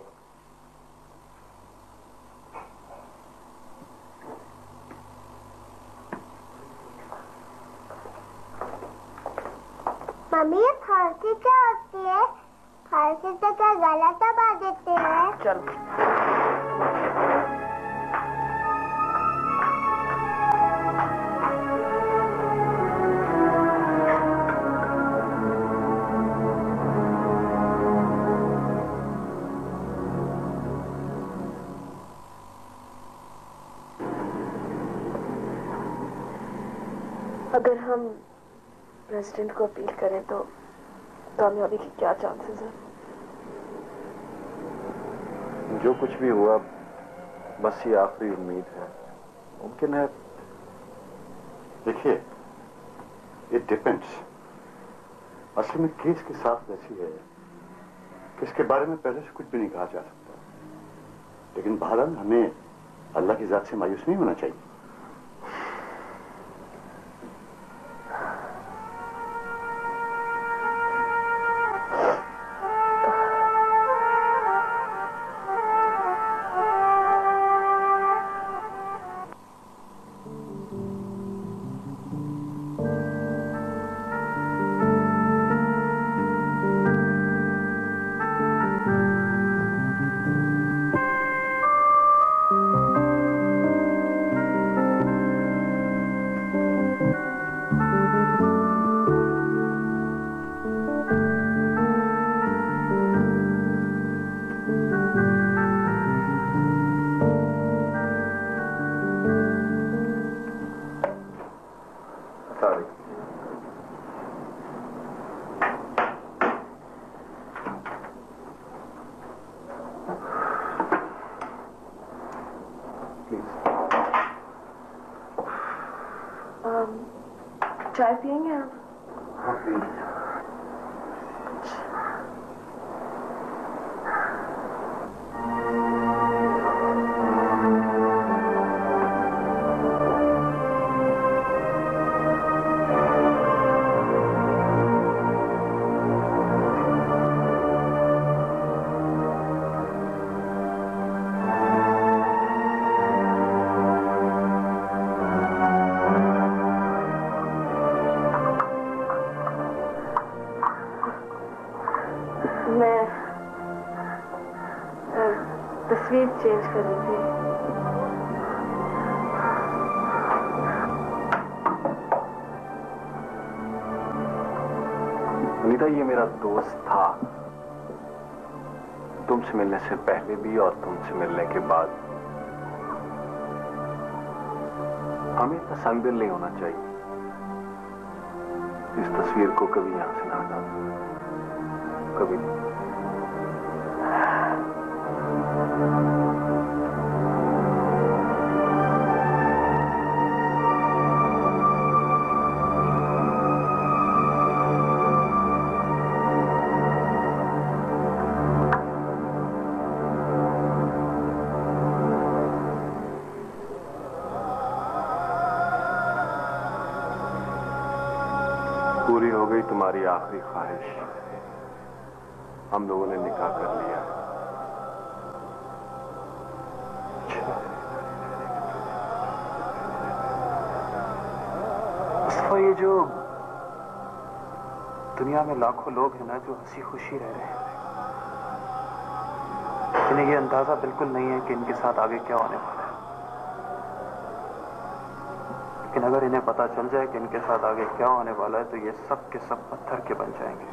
Speaker 4: मम्मी ये फांसी क्या होती है? फांसी से क्या गला दबा देते हैं?
Speaker 1: चलो अगर हम प्रेसिडेंट को अपील करें तो कामयाबी के क्या चांसेस हैं?
Speaker 3: जो कुछ भी हुआ बस ये आखिरी उम्मीद है। मुमकिन है।
Speaker 7: देखिए, इट डिपेंड्स। असल में केस की साथ ऐसी है कि इसके बारे में पहले से कुछ भी नहीं कहा जा सकता, लेकिन बहरहाल हमें अल्लाह की जात से मायूस नहीं होना चाहिए।
Speaker 1: चाय पियेंगे आप?
Speaker 3: हाँ प्लीज।
Speaker 1: तस्वीर चेंज कर रही थी।
Speaker 3: अनीता, ये मेरा दोस्त था, तुमसे मिलने से पहले भी और तुमसे मिलने के बाद। हमें इतना संदिल नहीं होना चाहिए। इस तस्वीर को कभी यहां से ना हटाओ, कभी नहीं। पूरी हो गई तुम्हारी आखिरी ख्वाहिश, हम लोगों ने निकाह कर लिया।
Speaker 12: मुस्तफा, ये जो दुनिया में लाखों लोग हैं ना जो हंसी खुशी रह रहे हैं, इन्हें ये अंदाजा बिल्कुल नहीं है कि इनके साथ आगे क्या होने वाला है। लेकिन अगर इन्हें पता चल जाए कि इनके साथ आगे क्या होने वाला है तो ये सब के सब पत्थर के बन जाएंगे।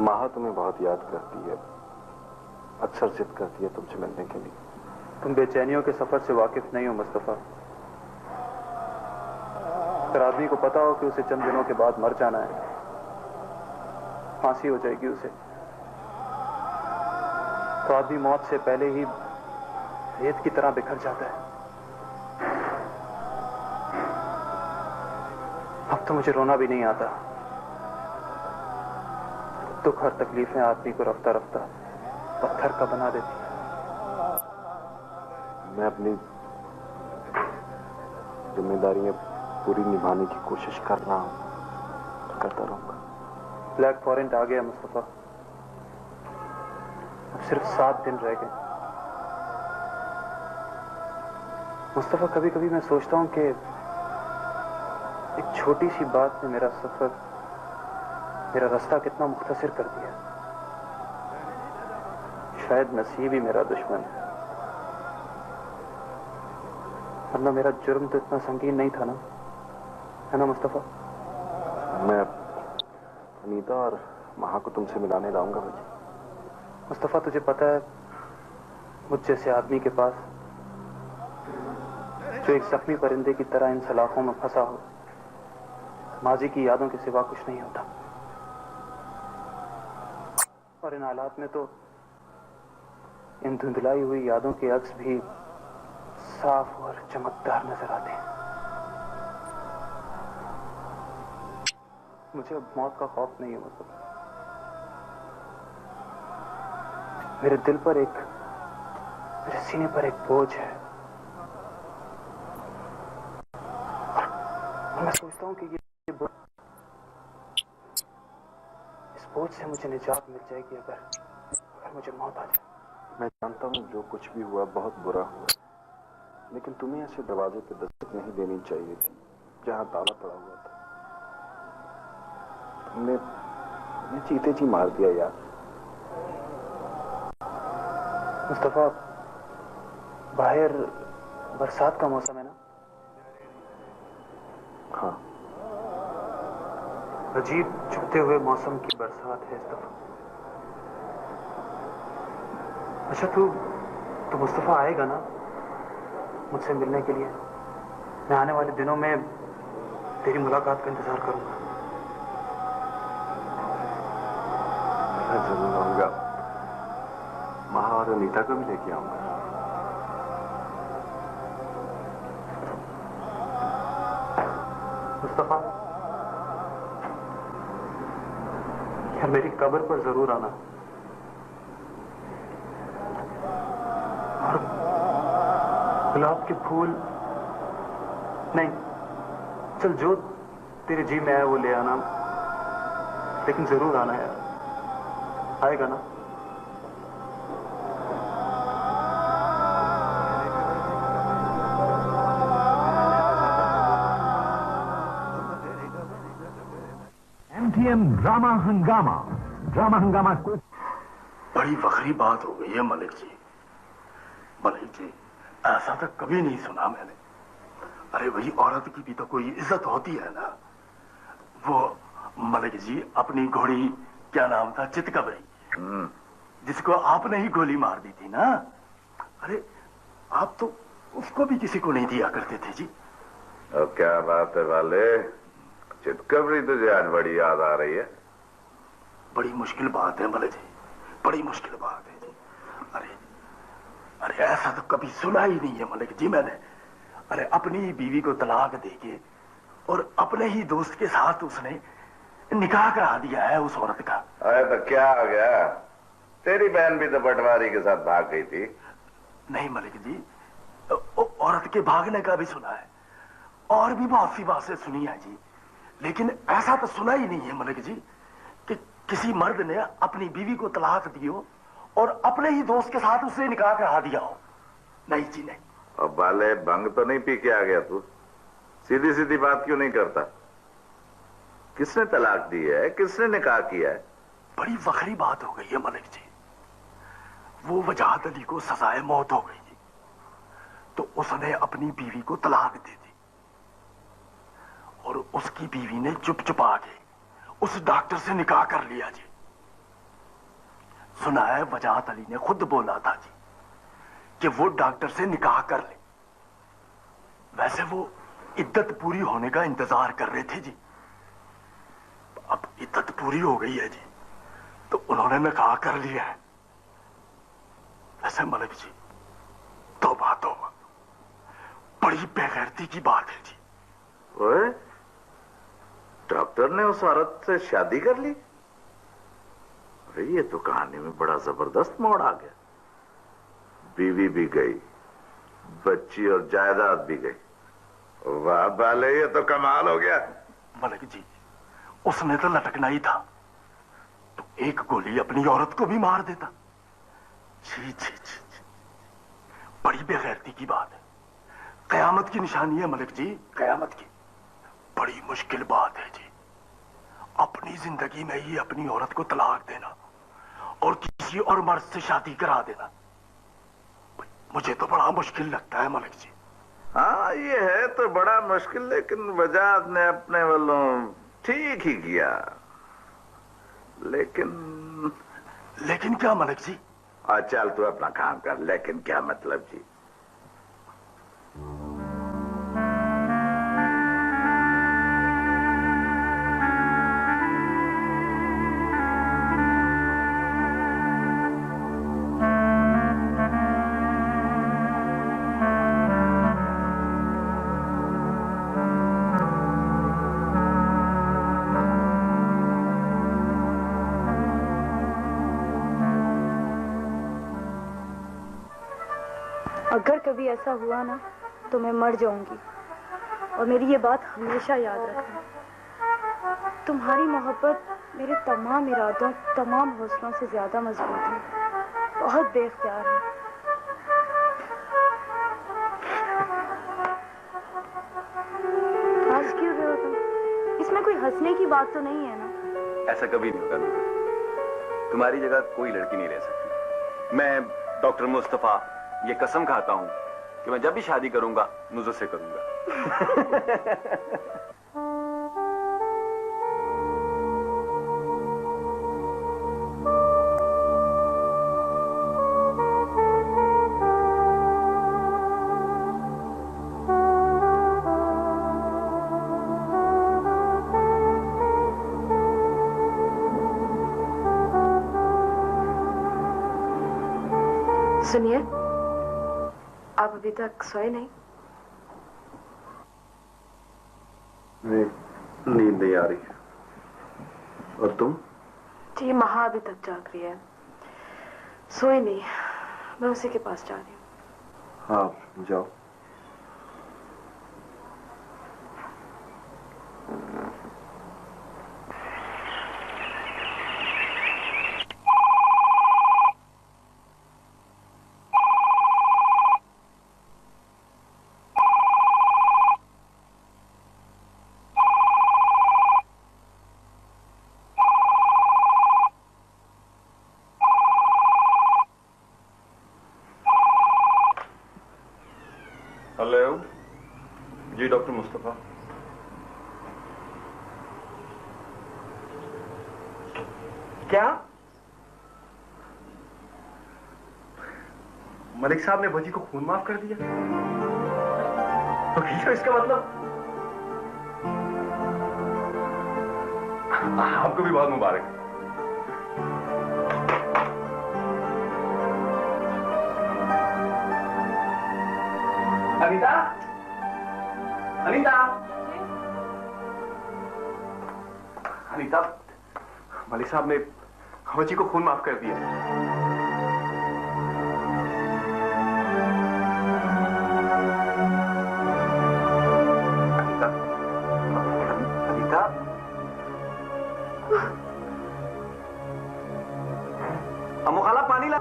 Speaker 3: माहा तुम्हें बहुत याद करती है, अक्सर जिद करती है तुमसे मिलने के लिए।
Speaker 12: तुम बेचैनियों के सफर से वाकिफ नहीं हो मुस्तफा। अगर आदमी को पता हो कि उसे चंद दिनों के बाद मर जाना है, फांसी हो जाएगी उसे, तो आदमी मौत से पहले ही रेत की तरह बिखर जाता है। अब तो मुझे रोना भी नहीं आता। दुख और तकलीफें आदमी को रफ्ता रफ्ता पत्थर का बना देती है।
Speaker 3: मैं अपनी जिम्मेदारियां पूरी निभाने की कोशिश कर रहा हूं, करता रहूंगा।
Speaker 12: ब्लैक फॉरेंट आ गया मुस्तफा। अब सिर्फ 7 दिन रह गए। मुस्तफा, कभी कभी मैं सोचता हूं कि एक छोटी सी बात ने मेरा सफर, मेरा रास्ता कितना मुख्तसर कर दिया। शायद नसीब ही मेरा दुश्मन है, वरना मेरा जुर्म तो इतना संगीन नहीं था ना, है ना मुस्तफा?
Speaker 3: मैं अनीता और महा को तुमसे मिलाने लाऊंगा मुझे।
Speaker 12: मुस्तफा, तुझे पता है मुझ जैसे आदमी के पास जो एक जख्मी परिंदे की तरह इन सलाखों में फंसा हो, माजी की यादों के सिवा कुछ नहीं होता। और इन हालात में तो इन धुंधलाई हुई यादों के अक्स भी साफ और चमकदार नजर आते हैं। मुझे अब मौत का खौफ नहीं है मुस्तफा। मेरे दिल पर मेरे सीने पर एक बोझ है, और मैं सोचता हूं कि ये बोझ, इस बोझ से मुझे निजात मिल जाएगी अगर मुझे मौत आ जाए।
Speaker 3: मैं जानता हूं जो कुछ भी हुआ बहुत बुरा हुआ, लेकिन तुम्हें ऐसे दरवाजे पे दस्तक नहीं देनी चाहिए थी जहां ताला पड़ा हुआ था। तुमने चीते जी मार दिया यार।
Speaker 12: मुस्तफा, बाहर बरसात का मौसम है ना?
Speaker 3: हाँ।
Speaker 12: अजीब चुभते हुए मौसम की बरसात है इस दफा। अच्छा, तू मुस्तफा आएगा ना मुझसे मिलने के लिए? मैं आने वाले दिनों में तेरी मुलाकात का इंतजार करूंगा।
Speaker 3: मैं जरूर आऊंगा। महा और अनीता को भी लेके आऊंगा।
Speaker 12: मुस्तफा, यार मेरी कब्र पर जरूर आना, और गुलाब के फूल नहीं, चल जो तेरे जी में है वो ले आना, लेकिन जरूर आना यार। आएगा ना?
Speaker 11: MTM ड्रामा हंगामा को
Speaker 7: बड़ी फखरी बात हो गई है मलिक जी। मलिक जी, ऐसा तो कभी नहीं सुना मैंने। अरे वही औरत की भी तो कोई इज्जत होती है ना। वो मलिक जी, अपनी घोड़ी क्या नाम था, चितकबरी, जिसको आपने ही गोली मार दी थी ना। अरे आप तो उसको भी किसी को नहीं दिया करते थे जी।
Speaker 8: अब क्या बात है वाले, चितकबरी तुझे आज बड़ी याद आ रही है?
Speaker 7: बड़ी मुश्किल बात है मलिक जी, बड़ी मुश्किल बात है जी। अरे ऐसा तो कभी सुना ही नहीं है मलिक जी मैंने। अरे अपनी ही बीवी को तलाक देके और अपने ही दोस्त के साथ उसने निकाह करा दिया है उस औरत का।
Speaker 8: अरे तो क्या हो गया, तेरी बहन भी तो पटवारी के साथ भाग गई थी।
Speaker 7: नहीं मलिक जी, औरत के भागने का भी सुना है और भी बहुत सी बातें सुनी है जी, लेकिन ऐसा तो सुना ही नहीं है मलिक जी कि किसी मर्द ने अपनी बीवी को तलाक दी हो और अपने ही दोस्त के साथ उससे निकाह करा दिया हो। नहीं जी नहीं।
Speaker 8: अब वाले भंग तो नहीं पी के आ गया तू? सीधी सीधी बात क्यों नहीं करता? किसने तलाक दी है, किसने निकाह किया है?
Speaker 7: बड़ी फखरी बात हो गई है मलिक जी। वो वजाहत अली को सजाए मौत हो गई थी तो उसने अपनी बीवी को तलाक दे दी और उसकी बीवी ने चुप चुपा के उस डॉक्टर से निकाह कर लिया जी। सुना है वजाहत अली ने खुद बोला था जी कि वो डॉक्टर से निकाह कर ले। वैसे वो इद्दत पूरी होने का इंतजार कर रहे थे जी। अब इद्दत पूरी हो गई है जी तो उन्होंने निकाह कर लिया है।
Speaker 11: ऐसे मलिक जी, तौबा तौबा, बड़ी बेगैरती की बात है जी।
Speaker 8: ओए, डॉक्टर ने उस औरत से शादी कर ली? अरे ये तो कहानी में बड़ा जबरदस्त मोड़ आ गया। बीवी भी गई, बच्ची और जायदाद भी गई। वाह बाले, ये तो कमाल हो गया।
Speaker 11: मलिक जी, उसने तो लटकना ही था, तो एक गोली अपनी औरत को भी मार देता। छी छी छी, बड़ी बेगैरती की बात है। कयामत की निशानी है मलिक जी, कयामत की। बड़ी मुश्किल बात है जी, अपनी जिंदगी में ही अपनी औरत को तलाक देना और किसी और मर्द से शादी करा देना, मुझे तो बड़ा मुश्किल लगता है मलिक जी।
Speaker 8: हाँ ये है तो बड़ा मुश्किल, लेकिन वजाहत ने अपने वालों ठीक ही किया।
Speaker 11: लेकिन क्या मलिक जी?
Speaker 8: चल तू अपना काम कर, लेकिन क्या मतलब जी?
Speaker 14: अगर कभी ऐसा हुआ ना तो मैं मर जाऊंगी, और मेरी ये बात हमेशा याद रखना। तुम्हारी मोहब्बत मेरे तमाम इरादों, तमाम हौसलों से ज्यादा मजबूत है, बहुत बेख्तियार है। हंस क्यों रहे हो तुम? इसमें कोई हंसने की बात तो नहीं है ना?
Speaker 13: ऐसा कभी नहीं होगा। तुम्हारी जगह कोई लड़की नहीं ले सकती। मैं डॉक्टर मुस्तफा ये कसम खाता हूं कि मैं जब भी शादी करूंगा नुज़र से करूंगा।
Speaker 1: सुनिए, आप अभी तक सोए नहीं?
Speaker 13: नींद नहीं आ रही। और तुम?
Speaker 1: जी महा अभी तक जाग रही है, सोई नहीं। मैं उसी के पास जा रही हूँ।
Speaker 13: हाँ जाओ। हेलो जी, डॉक्टर मुस्तफा।
Speaker 6: क्या मलिक साहब ने भजी को खून माफ कर दिया? तो इसका मतलब
Speaker 13: आपको भी बहुत मुबारक।
Speaker 6: अनीता, अनीता, अनीता, मलिक साहब ने भजी को खून माफ कर दिया। अनीता, अनीता, अम्मू खाला पानी ला।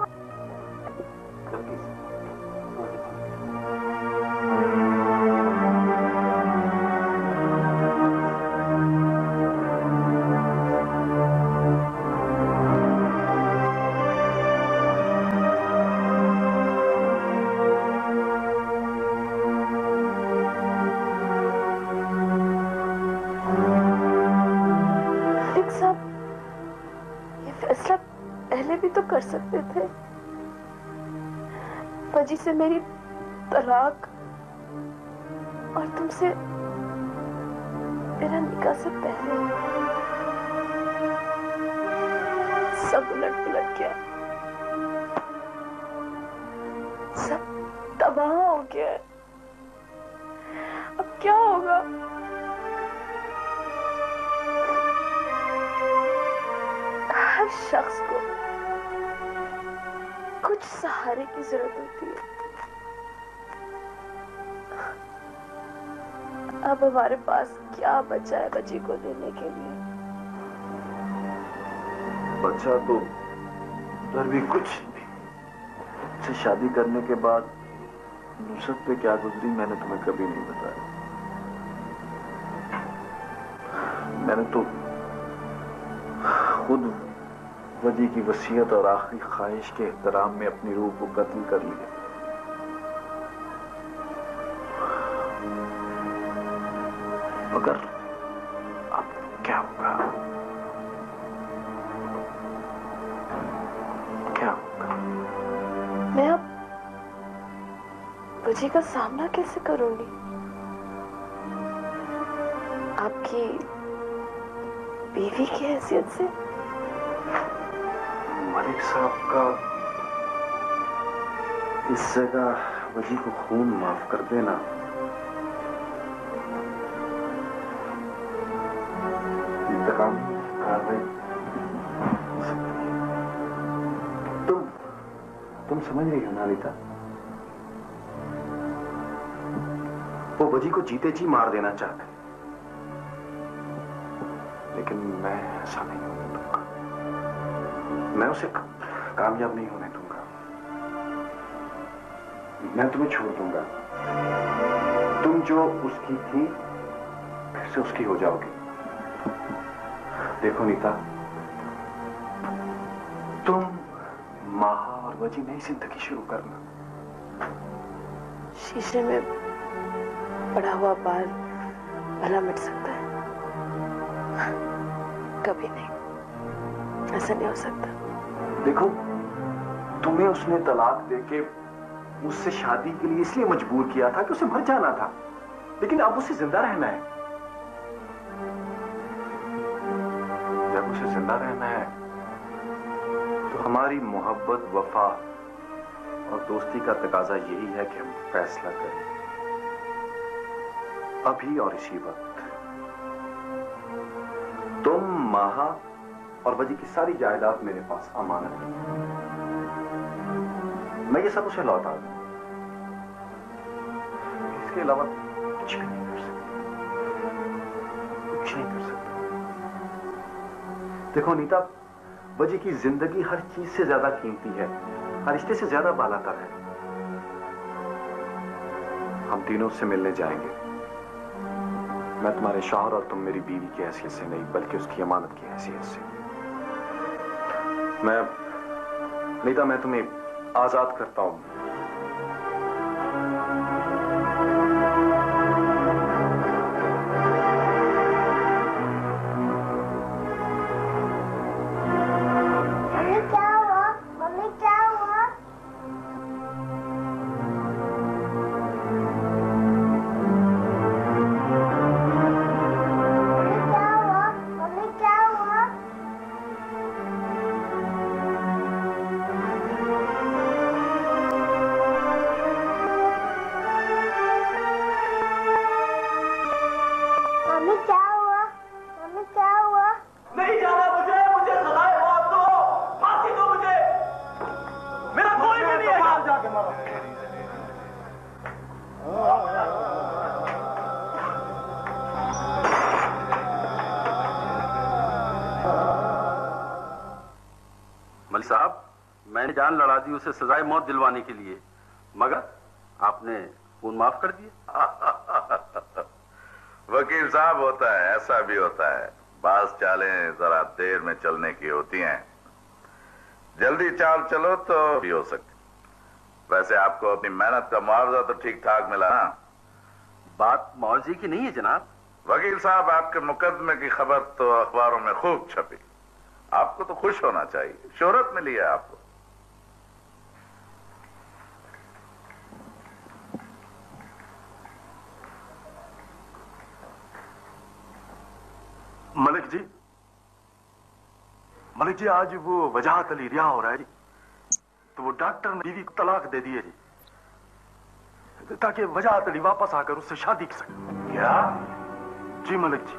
Speaker 1: तो कर सकते थे, वजी से मेरी तलाक और तुमसे मेरा निकाह से पहले सब उलट पुलट गया। सब तबाह हो गया है। अब क्या होगा? हर शख्स को कुछ सहारे की जरूरत होती है। अब हमारे पास क्या बचा है बच्ची को देने के लिए?
Speaker 3: बच्चा तो उधर भी कुछ नहीं। से शादी करने के बाद नुसरत पे क्या गुजरी मैंने तुम्हें कभी नहीं बताया। मैंने तो खुद वजी की वसीयत और आखिरी ख्वाहिश के एहतराम में अपनी रूह को कत्ल कर लिया। मगर अब क्या होगा? क्या होगा?
Speaker 1: मैं अब वजी का सामना कैसे करूंगी? आपकी बीवी की हैसियत से?
Speaker 3: मलिक साहब का इस जगह वजी को खून माफ कर देना इंतकाम कार्रवाई। तुम समझ रही हो ना रीता? वो वजी को जीते जी मार देना चाहते, लेकिन मैं ऐसा नहीं होने दूंगा। मैं उसे कामयाब नहीं होने दूंगा। मैं तुम्हें छोड़ दूंगा। तुम जो उसकी थी फिर से उसकी हो जाओगी। देखो नीता, तुम माहा और वजी नई जिंदगी शुरू करना।
Speaker 1: शीशे में पड़ा हुआ बाल भला मिट सकता है? कभी नहीं, ऐसा नहीं हो सकता।
Speaker 3: देखो, तुम्हें उसने तलाक देके मुझसे शादी के लिए इसलिए मजबूर किया था कि उसे मर जाना था, लेकिन अब उसे जिंदा रहना है। जब उसे जिंदा रहना है तो हमारी मोहब्बत, वफा और दोस्ती का तकाजा यही है कि हम फैसला करें अभी और इसी वक्त। तुम, माहा और वजी की सारी जायदाद मेरे पास अमानत है। मैं ये सब उसे लौटा दूं। इसके अलावा कुछ भी नहीं कर सकता। कुछ नहीं कर सकता। देखो नीता, वजी की जिंदगी हर चीज से ज्यादा कीमती है, हर रिश्ते से ज्यादा बालातर है। हम तीनों उससे मिलने जाएंगे। मैं तुम्हारे शौहर और तुम मेरी बीवी की हैसियत से नहीं, बल्कि उसकी अमानत की हैसियत से। नीता, मैं तुम्हें आजाद करता हूं।
Speaker 4: मम्मी क्या हुआ? मम्मी क्या हुआ? मम्मी क्या हुआ? मम्मी क्या हुआ? मम्मी क्या हुआ?
Speaker 12: नहीं जाना मुझे सजाए मौत दो, फांसी दो मुझे। मेरा कोई भी नहीं है। जाके मरो।
Speaker 9: मलिक साहब, मैंने जान लड़ा दी उसे सजाए मौत दिलवाने के लिए, मगर आपने खून माफ कर दिया।
Speaker 8: वकील साहब, होता है, ऐसा भी होता है। बाज चालें जरा देर में चलने की होती हैं। जल्दी चाल चलो तो भी हो सकती। वैसे आपको अपनी मेहनत का मुआवजा तो ठीक ठाक मिला ना?
Speaker 9: बात मुआवजे की नहीं है जनाब।
Speaker 8: वकील साहब, आपके मुकदमे की खबर तो अखबारों में खूब छपी। आपको तो खुश होना चाहिए, शोहरत मिली है आपको।
Speaker 3: मलिक जी, आज वो वजाहत अली रिहा हो रहा है जी। तो वो डॉक्टर ने बीवी को तलाक दे दी है जी।
Speaker 11: ताकि वजाहत अली वापस आकर उससे शादी कर सके।
Speaker 7: क्या?
Speaker 11: जी मलिक जी।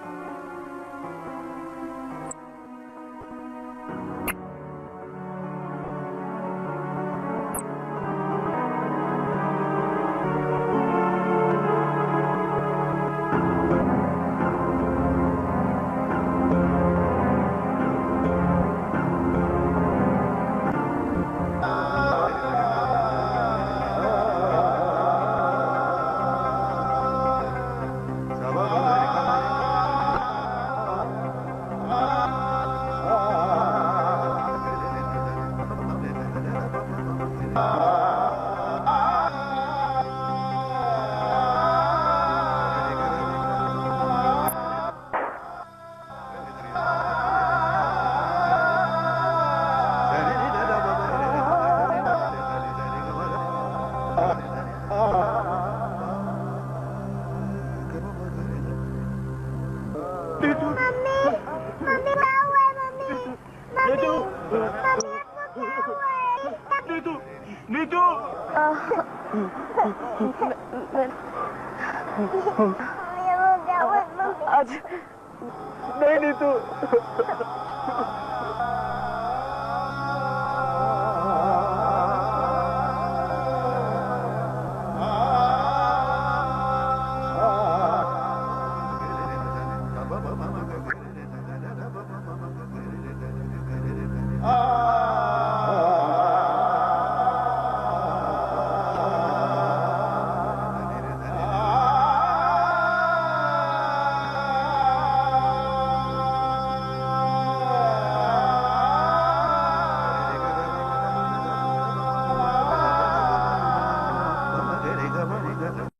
Speaker 15: आज नहीं नीतू